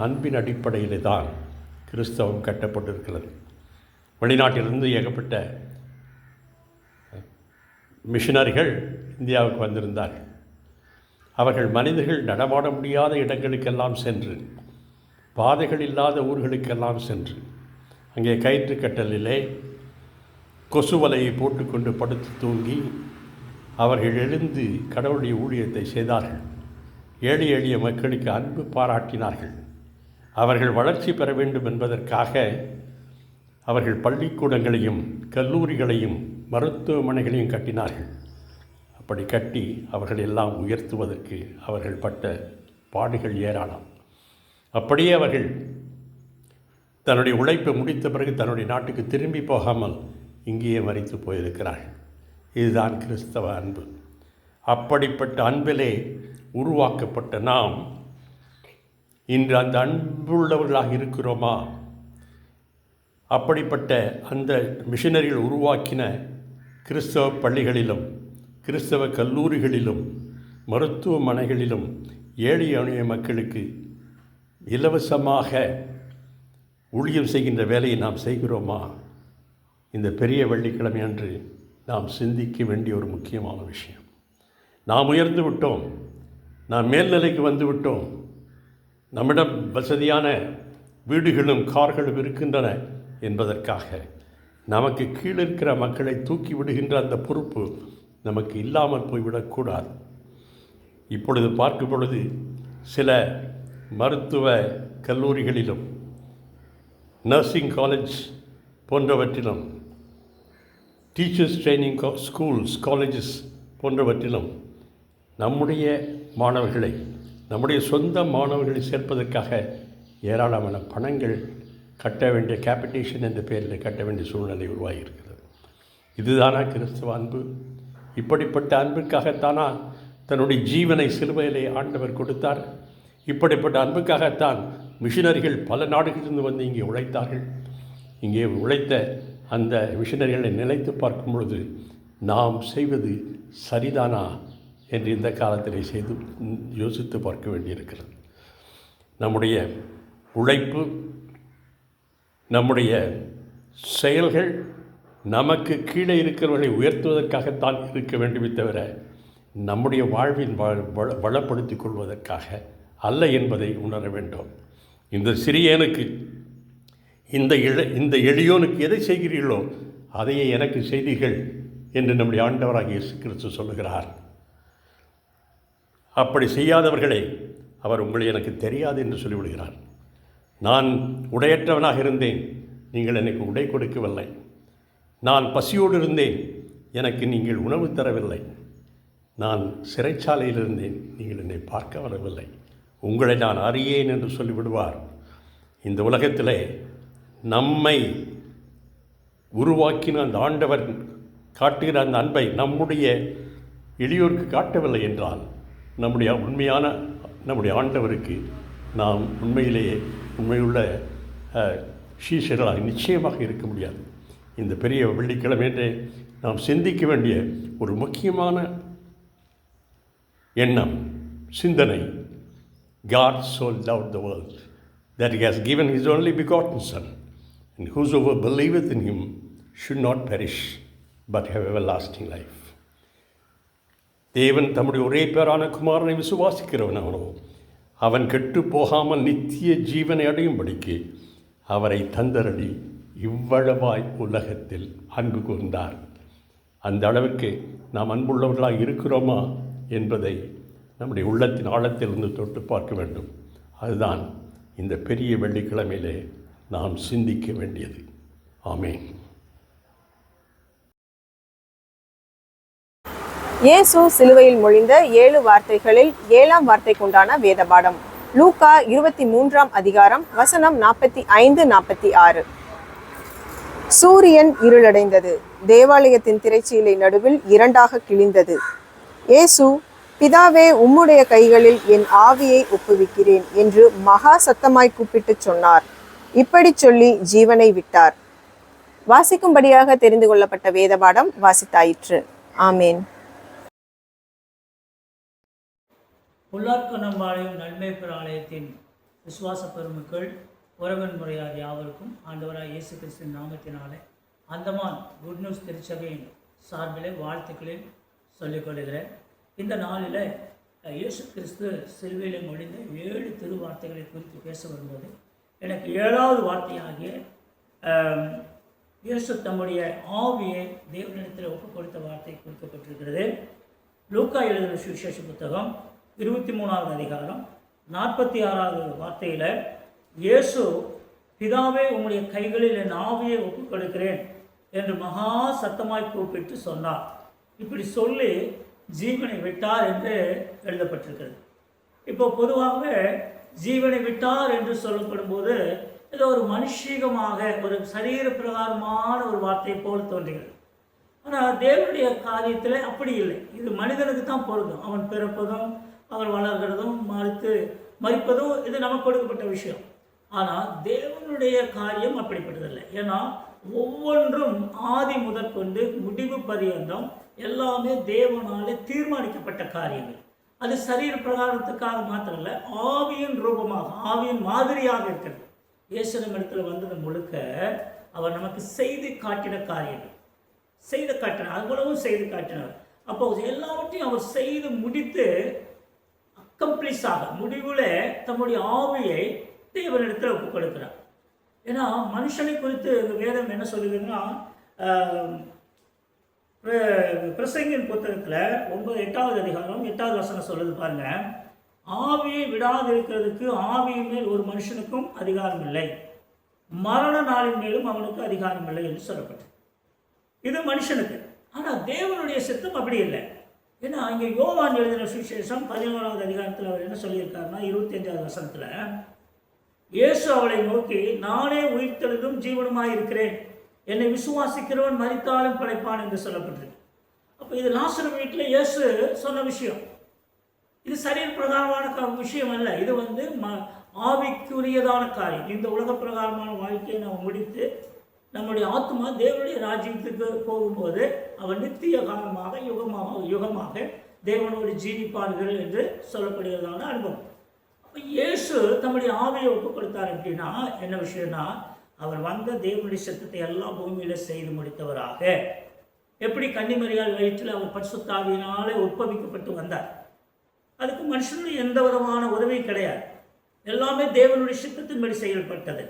அன்பின் அடிப்படையில் தான் கிறிஸ்தவம் கட்டப்பட்டிருக்கிறது. வெளிநாட்டிலிருந்து ஏகப்பட்ட மிஷனரிகள் இந்தியாவுக்கு வந்திருந்தார்கள். அவர்கள் மனிதர்கள் நடமாட முடியாத இடங்களுக்கெல்லாம் சென்று, பாதைகள் இல்லாத ஊர்களுக்கெல்லாம் சென்று, அங்கே கயிற்றுக்கட்டலிலே கொசு வலையை போட்டுக்கொண்டு படுத்து தூங்கி அவர்கள் எழுந்து கடவுளுடைய ஊழியத்தை செய்தார்கள். ஏழை எளிய மக்களுக்கு அன்பு பாராட்டினார்கள். அவர்கள் வளர்ச்சி பெற வேண்டும் என்பதற்காக அவர்கள் பள்ளிக்கூடங்களையும் கல்லூரிகளையும் மருத்துவமனைகளையும் கட்டினார்கள். அப்படி கட்டி அவர்கள் எல்லாம் உயர்த்துவதற்கு அவர்கள் பட்ட பாடுகள் ஏராளம். அப்படியே அவர்கள் தன்னுடைய உழைப்பை முடித்த பிறகு தன்னுடைய நாட்டுக்கு திரும்பி போகாமல் இங்கேயே மரித்து போயிருக்கிறார்கள். இதுதான் கிறிஸ்தவ அன்பு. அப்படிப்பட்ட அன்பிலே உருவாக்கப்பட்ட நாம் இன்று அந்த அன்புள்ளவர்களாக இருக்கிறோமா? அப்படிப்பட்ட அந்த மிஷனரிகள் உருவாக்கின கிறிஸ்தவ பள்ளிகளிலும் கிறிஸ்தவ கல்லூரிகளிலும் மருத்துவமனைகளிலும் ஏழை எளிய மக்களுக்கு இலவசமாக ஊழியம் செய்கின்ற வேலையை நாம் செய்கிறோமா? இந்த பெரிய வெள்ளிக்கிழமை அன்று நாம் சிந்திக்க வேண்டிய ஒரு முக்கியமான விஷயம். நாம் உயர்ந்து விட்டோம், நாம் மேல்நிலைக்கு வந்து விட்டோம், நம்மிடம் வசதியான வீடுகளும் கார்களும் இருக்கின்றன என்பதற்காக நமக்கு கீழே இருக்கிற மக்களை தூக்கி விடுகின்ற அந்த பொறுப்பு நமக்கு இல்லாமல் போய்விடக்கூடாது. இப்பொழுது பார்க்கும் பொழுது சில மருத்துவ கல்லூரிகளிலும் நர்சிங் காலேஜ் போன்றவற்றிலும் டீச்சர்ஸ் ட்ரைனிங் ஸ்கூல்ஸ் காலேஜஸ் போன்றவற்றிலும் நம்முடைய மாணவர்களை, நம்முடைய சொந்த மாணவர்களை சேர்ப்பதற்காக ஏராளமான பணங்கள் கட்ட வேண்டிய கேபிட்டேஷன் என்ற பெயரில் கட்ட வேண்டிய சூழ்நிலை உருவாகியிருக்கிறது. இதுதானா கிறிஸ்தவ அன்பு? இப்படிப்பட்ட அன்புக்காகத்தானா தன்னுடைய ஜீவனை சிலுவையிலே ஆண்டவர் கொடுத்தார்? இப்படிப்பட்ட அன்புக்காகத்தான் மிஷனரிகள் பல நாடுகளிலிருந்து வந்து இங்கே உழைத்தார்கள். இங்கே உழைத்த அந்த மிஷனரிகளை நிலைத்து பார்க்கும் பொழுது நாம் செய்வது சரிதானா என்று இந்த காலத்திலே செய்து யோசித்து பார்க்க வேண்டியிருக்கிறது. நம்முடைய உழைப்பு, நம்முடைய செயல்கள் நமக்கு கீழே இருக்கிறவர்களை உயர்த்துவதற்காகத்தான் இருக்க வேண்டுமே தவிர நம்முடைய வாழ்வின் வளப்படுத்திக் கொள்வதற்காக அல்ல என்பதை உணர வேண்டும். இந்த சிறியனுக்கு, இந்த எளியோனுக்கு எதை செய்கிறீர்களோ அதையே எனக்கு செய்தீர்கள் என்று நம்முடைய ஆண்டவராகிய இயேசு கிறிஸ்து சொல்லுகிறார். அப்படி செய்யாதவர்களே அவர் உங்களை எனக்கு தெரியாது என்று சொல்லிவிடுகிறார். நான் உடையற்றவனாக இருந்தேன், நீங்கள் எனக்கு உடை கொடுக்கவில்லை. நான் பசியோடு இருந்தேன், எனக்கு நீங்கள் உணவு தரவில்லை. நான் சிறைச்சாலையில் இருந்தேன், நீங்கள் என்னை பார்க்க வரவில்லை. உங்களை நான் அறியேன் என்று சொல்லிவிடுவார். இந்த உலகத்திலே நம்மை உருவாக்கின அந்த ஆண்டவர் காட்டுகிற அந்த அன்பை நம்முடைய எளியோருக்கு காட்டவில்லை என்றால் நம்முடைய ஆண்டவருக்கு நாம் உண்மையிலேயே உண்மையுள்ள சீஷர்களாக நிச்சயமாக இருக்க முடியாது. இந்த பெரிய வெள்ளிக்கிழமை என்று நாம் சிந்திக்க வேண்டிய ஒரு முக்கியமான எண்ணம், சிந்தனை, God so loved the world that he has given his only begotten Son, and whosoever believeth in him should not perish but have everlasting life. தேவன் தம்முடைய ஒரே பேரான குமாரனை விசுவாசிக்கிறவனவனோ அவன் கெட்டு போகாமல் நித்திய ஜீவனை அடையும்படிக்கு அவரை தந்தரடி இவ்வளவாய் உலகத்தில் அன்பு கூர்ந்தார். அந்த அளவுக்கு நாம் அன்புள்ளவர்களாக இருக்கிறோமா என்பதை நம்முடைய உள்ளத்தின் ஆழத்திலிருந்து தொட்டு பார்க்க வேண்டும். அதுதான் இந்த பெரிய வெள்ளிக்கிழமையிலே நாம் சிந்திக்க வேண்டியது. ஆமீன். இயேசு சிலுவையில் மொழிந்த 7 வார்த்தைகளில் 7ஆம் வார்த்தைக்குண்டான வேதபாடம். லூக்கா 23ஆம் அதிகாரம் வசனம் 45-46. சூரியன் இருளடைந்தது. தேவாலயத்தின் திரைச்சீலை நடுவில் 2ஆக கிழிந்தது. இயேசு, பிதாவே, உம்முடைய கைகளில் என் ஆவியை ஒப்புவிக்கிறேன் என்று மகா சத்தமாய் கூப்பிட்டு சொன்னார். இப்படி சொல்லி ஜீவனை விட்டார். வாசிக்கும்படியாக தெரிந்து கொள்ளப்பட்ட வேதபாடம் வாசித்தாயிற்று. ஆமேன். புல்லார்க்கணம்பாளையம் நன்மைப்பெற ஆலயத்தின் விசுவாச பெருமக்கள், உறவன் முறையார் யாவருக்கும் ஆண்டவராக இயேசு கிறிஸ்துவின் நாமத்தினாலே அந்தமான் குட் நியூஸ் திருச்சபையின் சார்பிலே வாழ்த்துக்களில் சொல்லிக்கொள்கிறேன். இந்த நாளில் இயேசு கிறிஸ்து சிலுவையில் மொழிந்த 7 திருவார்த்தைகளை குறித்து பேச வரும்போது எனக்கு 7வது வார்த்தையாகிய இயேசு தம்முடைய ஆவியை தேவனிடத்தில் ஒப்புக் கொடுத்த வார்த்தை குறிக்கப்பட்டிருக்கிறது. லூக்கா எழுதின சுவிசேஷ புத்தகம் 23ஆவது அதிகாரம் 46ஆவது வார்த்தையில் இயேசு, பிதாவே, உம்முடைய கைகளில் என் ஆவியை ஒப்புக் கொடுக்கிறேன் என்று மகா சத்தமாய் கூப்பிட்டு சொன்னார். இப்படி சொல்லி ஜீவனை விட்டார் என்று எழுதப்பட்டிருக்கிறது. இப்போ பொதுவாக ஜீவனை விட்டார் என்று சொல்லப்படும் போது ஏதோ ஒரு மனுஷீகமாக ஒரு சரீர பிரகாரமான ஒரு வார்த்தை போல் தோன்றுகிறது. ஆனால் தேவனுடைய காரியத்தில் அப்படி இல்லை. இது மனிதனுக்கு தான் பொருந்தும். அவன் பிறப்பதும் அவர் வளர்கிறதும் மறிப்பதும் இது நமக்கு கொடுக்கப்பட்ட விஷயம். ஆனால் தேவனுடைய காரியம் அப்படிப்பட்டதில்லை. ஏன்னா ஒவ்வொன்றும் ஆதி முதற்கொண்டு முடிவு பரியந்தம் எல்லாமே தேவனாலே தீர்மானிக்கப்பட்ட காரியங்கள். அது சரீர பிரகாரத்துக்காக மாத்திரம் இல்லை, ஆவியின் ரூபமாக, ஆவியின் மாதிரியாக இருக்கிறது. இயேசுவின் இடத்துல வந்தது முழுக்க அவர் நமக்கு செய்து காட்டின காரியங்கள், செய்து காட்டினார், அவ்வளவும் செய்து காட்டினார். அப்போ எல்லாவற்றையும் அவர் செய்து முடித்து அக்கம்ப்ளீஸாக முடிவில் தம்முடைய ஆவியை தேவனிடத்தில் ஒப்புக் கொடுக்கிறார். ஏன்னா மனுஷனை குறித்து இந்த வேதம் என்ன சொல்லுதுன்னா, பிரசங்கின் புத்தகத்தில் 8வது அதிகாரம் 8வது வசனம் சொல்லுது பாருங்க, ஆவியை விடாது இருக்கிறதுக்கு ஆவியின் மேல் ஒரு மனுஷனுக்கும் அதிகாரம் இல்லை, மரண நாளின் மேலும் அவனுக்கு அதிகாரம் இல்லை என்று சொல்லப்பட்டது. இது மனுஷனுக்கு. ஆனால் தேவனுடைய சித்தம் அப்படி இல்லை. ஏன்னா இங்கே யோவான் எழுதின சுவிசேஷம் 11வது அதிகாரத்தில் அவர் என்ன சொல்லியிருக்காருன்னா 25வது வசனத்தில், இயேசு அவளை நோக்கி, நானே உயிர்த்தெழுதும் ஜீவனுமாய் இருக்கிறேன், என்னை விசுவாசிக்கிறவன் மரித்தாலும் பிழைப்பான் என்று சொல்லப்பட்டிருக்கு. அப்போ இது லாசரு வீட்டில் இயேசு சொன்ன விஷயம். இது சரீர பிரகாரமான விஷயம் அல்ல. இது ஆவிக்குரியதான காரியம். இந்த உலக பிரகாரமான வாழ்க்கையை நாம் முடித்து நம்முடைய ஆத்மா தேவனுடைய ராஜ்யத்துக்கு போகும்போது அவன் நித்திய காலமாக யுகமாக தேவனோடு ஜீவிப்பார்கள் என்று சொல்லப்படுகிறதான அனுபவம். அப்போ இயேசு தம்முடைய ஆவியை ஒப்புக் கொடுத்தார். அப்படின்னா என்ன விஷயம்னா, அவர் வந்த தேவனுடைய சித்தத்தை எல்லாம் பூமியில் செய்து முடித்தவராக, எப்படி கன்னிமரியாள் வயிற்றில் அவர் பரிசுத்த ஆவியினாலே உற்பவிக்கப்பட்டு வந்தார். அதுக்கு மனுஷனுடைய எந்த விதமான உதவியும் கிடையாது. எல்லாமே தேவனுடைய சித்தத்தின்படி செயல்பட்டது.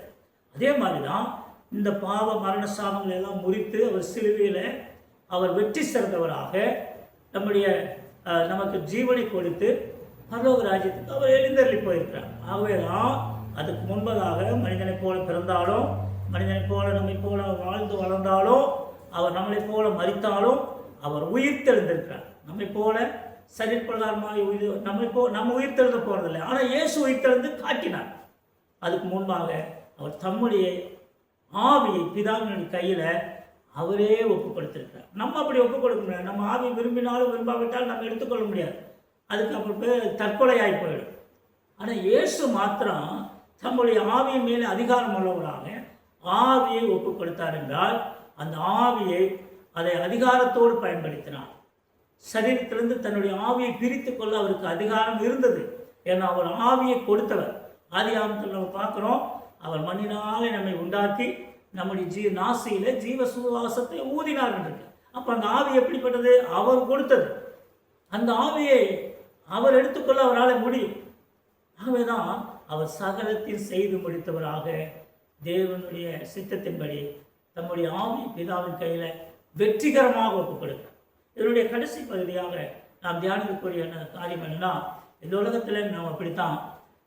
அதே மாதிரி தான் இந்த பாவ மரண சாபங்களை எல்லாம் முறித்து அவர் சிலுவையில் அவர் வெற்றி சிறந்தவராக நமக்கு ஜீவனை கொடுத்து பரலோக ராஜ்யத்துக்கு அவர் எழுந்தருளி போயிருக்கிறார். ஆகவேதான் அதுக்கு முன்பதாக மனிதனைப் போல பிறந்தாலும், மனிதனைப் போல நம்மை போல வாழ்ந்து வளர்ந்தாலும், அவர் நம்மளை போல மரித்தாலும் அவர் உயிர்த்தெழுந்திருக்கிறார். நம்மை போல சரிப்பிரகாரமாக நம்ம உயிர்த்தெழுத போகிறதில்லை. ஆனால் இயேசு உயிர்த்தெழுந்து காட்டினார். அதுக்கு முன்பாக அவர் தம்முடைய ஆவியை பிதாவினுடைய கையில் அவரே ஒப்புக் கொடுத்திருக்கிறார். நம்ம அப்படி ஒப்புக் கொடுக்க முடியாது. நம்ம ஆவி விரும்பினாலும் விரும்பாவிட்டாலும் நம்ம எடுத்துக்கொள்ள முடியாது. அதுக்கு அப்புறம் தற்கொலையாகி போயிடும். ஆனால் இயேசு மாத்திரம் தம்முடைய ஆவியின் மேலே அதிகாரம் உள்ளவராக ஆவியை ஒப்புக் கொடுத்தார் என்றால் அந்த ஆவியை அதை அதிகாரத்தோடு பயன்படுத்தினார். சரீரத்திலிருந்து தன்னுடைய ஆவியை பிரித்து கொள்ள அவருக்கு அதிகாரம் இருந்தது. ஏன்னா அவர் ஆவியை கொடுத்தவர். ஆதியாகமத்தில் நம்ம பார்க்குறோம், அவர் மண்ணினாலே நம்மை உண்டாக்கி நம்முடைய நாசியில ஜீவ சுவாசத்தை ஊதினார் என்று. அப்போ அந்த ஆவி எப்படிப்பட்டது? அவர் கொடுத்தது. அந்த ஆவியை அவர் எடுத்துக்கொள்ள அவரால் முடியும். ஆகவேதான் அவர் சகலத்தில் செய்து முடித்தவராக தேவனுடைய சித்தத்தின்படி தம்முடைய ஆவி பிதாவின் கையில் வெற்றிகரமாக ஒப்புக் கொடுக்கிறார். இதனுடைய கடைசி பகுதியாக நாம் தியானிக்கக்கூடிய காரியம் என்னன்னா, இந்த உலகத்தில் நாம் அப்படித்தான்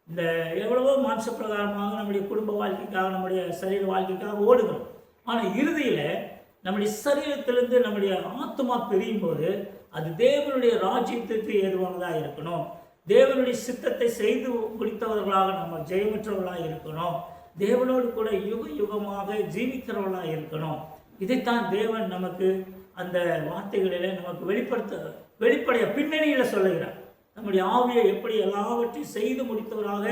இந்த எவ்வளவோ மாம்ச பிரகாரமாக நம்முடைய குடும்ப வாழ்க்கைக்காக, நம்முடைய சரீர வாழ்க்கைக்காக ஓடுகிறோம். ஆனால் இறுதியில் நம்முடைய சரீரத்திலிருந்து நம்முடைய ஆத்மா பிரியும் போது அது தேவனுடைய ராஜ்யத்திற்கு ஏதுவானதாக இருக்கணும். தேவனுடைய சித்தத்தை செய்து முடித்தவர்களாக நம்ம ஜெயமற்றவர்களாக இருக்கணும். தேவனோடு கூட யுக யுகமாக ஜீவிக்கிறவர்களாக இருக்கணும். இதைத்தான் தேவன் நமக்கு அந்த வார்த்தைகளிலே நமக்கு வெளிப்படைய பின்னணியில் சொல்லுகிறார். நம்முடைய ஆவியை எப்படி எல்லாவற்றையும் செய்து முடித்தவராக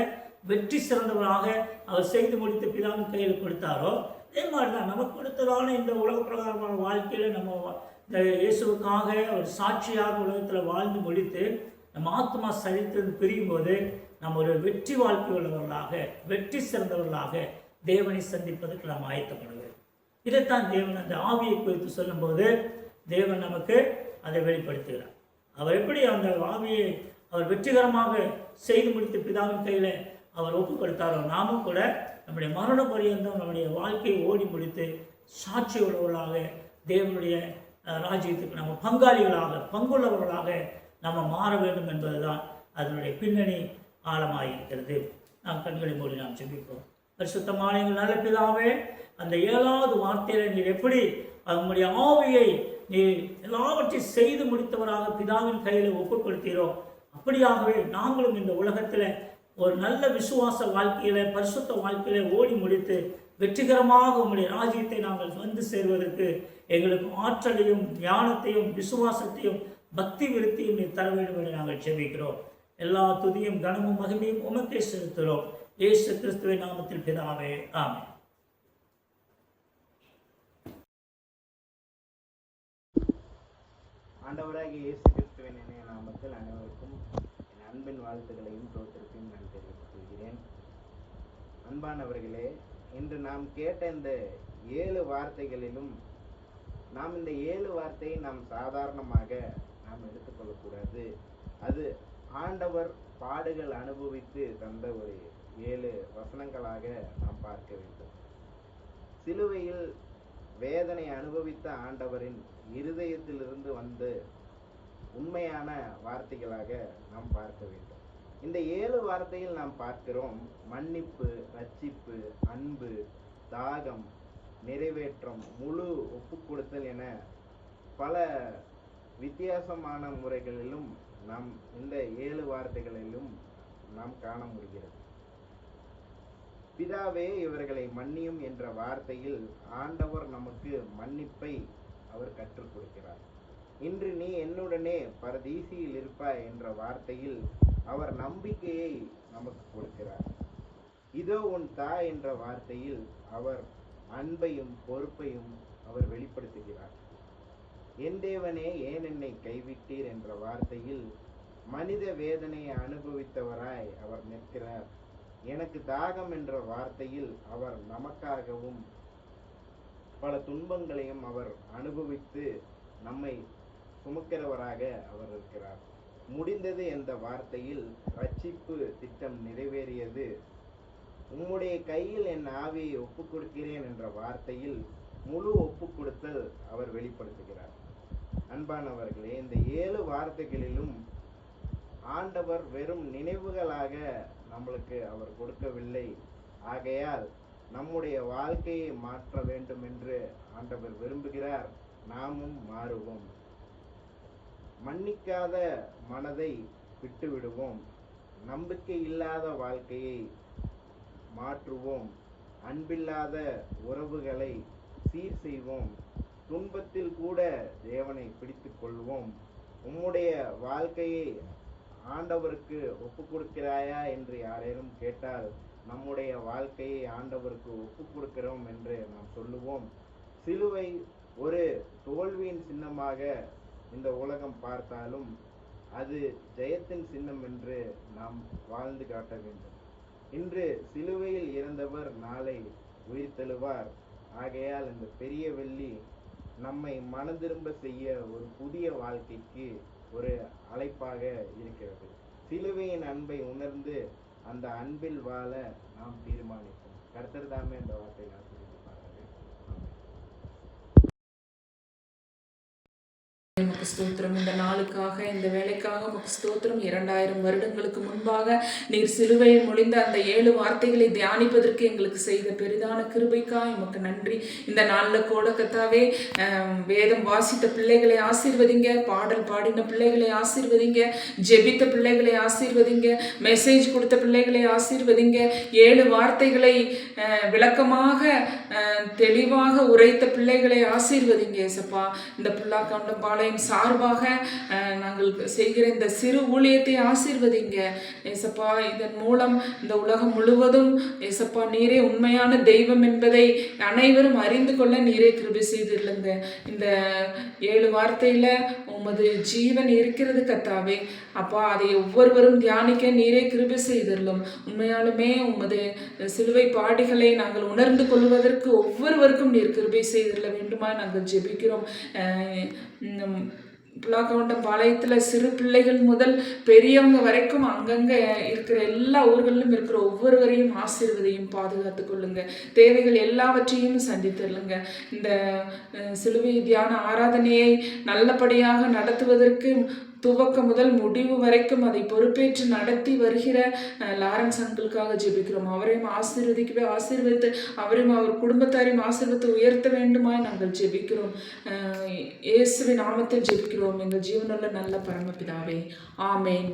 வெற்றி சிறந்தவராக அவர் செய்து முடித்த பிதாவின் கையில் கொடுத்தாரோ, அதே மாதிரி தான் நமக்கு கொடுத்ததான இந்த உலக பிரகாரமான வாழ்க்கையில் நம்ம இந்த இயேசுவுக்காக ஒரு சாட்சியாக உலகத்தில் வாழ்ந்து முடித்து நம்ம ஆத்மா சலித்து பிரியும் போது நம்ம ஒரு வெற்றி வாழ்க்கை உள்ளவர்களாக வெற்றி சிறந்தவர்களாக தேவனை சந்திப்பதற்கு நாம் ஆயத்தப்படுவோம். இதைத்தான் தேவன் அந்த ஆவியை குறித்து சொல்லும்போது தேவன் நமக்கு அதை வெளிப்படுத்துகிறார். அவர் எப்படி அந்த ஆவியை அவர் வெற்றிகரமாக செய்து முடித்து பிதாவின் கையில் அவர் ஒப்பு கொடுத்தாரோ, நாமும் கூட நம்முடைய மரண பரியந்தம் நம்முடைய வாழ்க்கையை ஓடி முடித்து சாட்சி உள்ளவர்களாக தேவனுடைய ராஜ்யத்துக்கு நம்ம பங்காளிகளாக பங்குள்ளவர்களாக நம்ம மாற வேண்டும் என்பதுதான் அதனுடைய பின்னணி ஆழமாக இருக்கிறது. நாம் கண்களை மூடி நாம் ஜெபிப்போம். பரிசுத்தமான எங்கள் நல்ல பிதாவே, அந்த 7வது வார்த்தையில் நீர் எப்படி நம்முடைய ஆவியை நீர் எல்லாவற்றையும் செய்து முடித்தவராக பிதாவின் கையில் ஒப்புக் கொடுத்தீரோ, அப்படியாகவே நாங்களும் இந்த உலகத்தில் ஒரு நல்ல விசுவாச வாழ்க்கையில் பரிசுத்த வாழ்க்கையில் ஓடி முடித்து வெற்றிகரமாக உங்களுடைய ராஜ்யத்தை நாங்கள் வந்து சேர்வதற்கு எங்களுக்கு ஆற்றலையும் ஞானத்தையும் விசுவாசத்தையும் பக்தி விருத்தியும் நீர் தர வேண்டும் என்று நாங்கள் ஜெபிக்கிறோம். எல்லா துதியும் கனமும் மகிமையும் உமக்கே செலுத்துகிறோம். இயேசு கிறிஸ்துவின் நாமத்தில் பிதாவே, ஆமென். ஆண்டவராகிய இயேசு கிறிஸ்துவின் இணைய நாமத்தில் அனைவருக்கும் என் அன்பின் வாழ்த்துக்களையும் தோற்றத்தையும் நான் தெரிவித்துக் கொள்கிறேன். அன்பானவர்களே, இன்று நாம் கேட்ட இந்த 7 வார்த்தைகளிலும் நாம் இந்த 7 வார்த்தையை நாம் சாதாரணமாக நாம் எடுத்துக்கொள்ளக்கூடாது. அது ஆண்டவர் பாடுகள் அனுபவித்து தந்த ஒரு 7 வசனங்களாக நாம் பார்க்க வேண்டும். சிலுவையில் வேதனை அனுபவித்த ஆண்டவரின் இருதயத்திலிருந்து வந்து உண்மையான வார்த்தைகளாக நாம் பார்க்க வேண்டும். இந்த 7 வார்த்தையில் நாம் பார்க்கிறோம்: மன்னிப்பு, ரட்சிப்பு, அன்பு, தாகம், நிறைவேற்றம், முழு ஒப்புக்கொடுத்தல் என பல வித்தியாசமான முறைகளிலும் நாம் இந்த 7 வார்த்தைகளிலும் நாம் காண முடிகிறது. பிதாவே இவர்களை மன்னியும் என்ற வார்த்தையில் ஆண்டவர் நமக்கு மன்னிப்பை அவர் கற்றுக் கொடுக்கிறார். இன்று நீ என்னுடனே பரதீசியில் இருப்பாய் என்ற வார்த்தையில் அவர் நம்பிக்கையை நமக்கு கொடுக்கிறார். இதோ உன் தாய் என்ற வார்த்தையில் அவர் அன்பையும் பொறுப்பையும் அவர் வெளிப்படுத்துகிறார். என் தேவனே ஏன் என்னை கைவிட்டீர் என்ற வார்த்தையில் மனித வேதனையை அனுபவித்தவராய் அவர் நிற்கிறார். எனக்கு தாகம் என்ற வார்த்தையில் அவர் நமக்காகவும் பல துன்பங்களையும் அவர் அனுபவித்து நம்மை சுமக்கிறவராக அவர் இருக்கிறார். முடிந்தது என்ற வார்த்தையில் ரட்சிப்பு திட்டம் நிறைவேறியது. உம்முடைய கையில் என் ஆவியை ஒப்புக் கொடுக்கிறேன் என்ற வார்த்தையில் முழு ஒப்புக் கொடுத்தல் அவர் வெளிப்படுத்துகிறார். அன்பானவர்களே, இந்த 7 வார்த்தைகளிலும் ஆண்டவர் வெறும் நினைவுகளாக நம்மளுக்கு அவர் கொடுக்கவில்லை. ஆகையால் நம்முடைய வாழ்க்கையை மாற்ற வேண்டும் என்று ஆண்டவர் விரும்புகிறார். நாமும் மாறுவோம். மன்னிக்காத மனதை விட்டுவிடுவோம். நம்பிக்கை இல்லாத வாழ்க்கையை மாற்றுவோம். அன்பில்லாத உறவுகளை சீர் செய்வோம். துன்பத்தில் கூட தேவனை பிடித்துக் கொள்வோம். உம்முடைய வாழ்க்கையை ஆண்டவருக்கு ஒப்பு கொடுக்கிறாயா என்று யாரேனும் கேட்டால் நம்முடைய வாழ்க்கையை ஆண்டவருக்கு ஒப்பு கொடுக்கிறோம் என்று நாம் சொல்லுவோம். சிலுவை ஒரு தோல்வியின் சின்னமாக இந்த உலகம் பார்த்தாலும் அது ஜெயத்தின் சின்னம் என்று நாம் வாழ்ந்து காட்ட வேண்டும். இன்று சிலுவையில் இறந்தவர் நாளை உயிர்த்தெழுவார். ஆகையால் இந்த பெரிய வெள்ளி நம்மை மனதிரும்ப செய்ய ஒரு புதிய வாழ்க்கைக்கு ஒரு அழைப்பாக இருக்கிறது. சிலுவையின் அன்பை உணர்ந்து அந்த அன்பில் வாழ நாம் தீர்மானிப்போம். கர்த்தர் தாமே இந்த வார்த்தையை உமக்கு ஸ்தோத்திரம். இந்த நாளுக்காக, இந்த வேலைக்காக உமக்கு ஸ்தோத்திரம். 2000 வருடங்களுக்கு முன்பாக நீர் சிலுவையில் மொழிந்த அந்த 7 வார்த்தைகளை தியானிப்பதற்கு எங்களுக்கு செய்த பெரிதான கிருபைக்காக உமக்கு நன்றி. இந்த நாளில் கூட கத்தாவே வேதம் வாசித்த பிள்ளைகளை ஆசீர்வதிங்க, பாடல் பாடின பிள்ளைகளை ஆசீர்வதிங்க, ஜெபித்த பிள்ளைகளை ஆசீர்வதிங்க, மெசேஜ் கொடுத்த பிள்ளைகளை ஆசீர்வதிங்க, 7 வார்த்தைகளை விளக்கமாக தெளிவாக உரைத்த பிள்ளைகளை ஆசீர்வதிங்க ஏசப்பா. இந்த புல்லாக்கவுண்டம் பாளையம் சார்பாக நாங்கள் செய்கிற இந்த சிறு ஊழியத்தை ஆசீர்வதிங்க ஏசப்பா. இதன் மூலம் இந்த உலகம் முழுவதும் ஏசப்பா நீரே உண்மையான தெய்வம் என்பதை அனைவரும் அறிந்து கொள்ள நீரே கிருபை செய்திருங்க. இந்த 7 வார்த்தையில உமது ஜீவன் இருக்கிறது கத்தாவே அப்பா. அதை ஒவ்வொருவரும் தியானிக்க நீரே கிருபை செய்திருளும். உண்மையாலுமே உமது சிலுவை பாடிகளை நாங்கள் உணர்ந்து கொள்வதற்கு ஒவ்வொருவருக்கும் நீர் கிருபை செய்திருள்ள வேண்டுமா நாங்கள் ஜெபிக்கிறோம். புல்லாக்கவுண்டம் பாளையத்தில் சிறு பிள்ளைகள் முதல் பெரியவங்க வரைக்கும் அங்கங்கே இருக்கிற எல்லா ஊர்களிலும் இருக்கிற ஒவ்வொருவரையும் ஆசீர்வதையும் பாதுகாத்து கொள்ளுங்க. தேவைகள் எல்லாவற்றையும் சந்தித்துள்ளுங்க. இந்த சிலுவை தியான ஆராதனையை நல்லபடியாக நடத்துவதற்கு துவக்கம் முதல் முடிவு வரைக்கும் அதை பொறுப்பேற்று நடத்தி வருகிற லாரன்ஸ் அங்கிளுக்காக ஜெபிக்கிறோம். அவரையும் ஆசீர்வதித்து அவரையும் அவர் குடும்பத்தாரையும் ஆசீர்வதித்து உயர்த்த வேண்டுமாய் நாங்கள் ஜெபிக்கிறோம். இயேசுவின் நாமத்தில் ஜெபிக்கிறோம் எங்கள் ஜீவனுள்ள நல்ல பரமபிதாவே. ஆமேன்.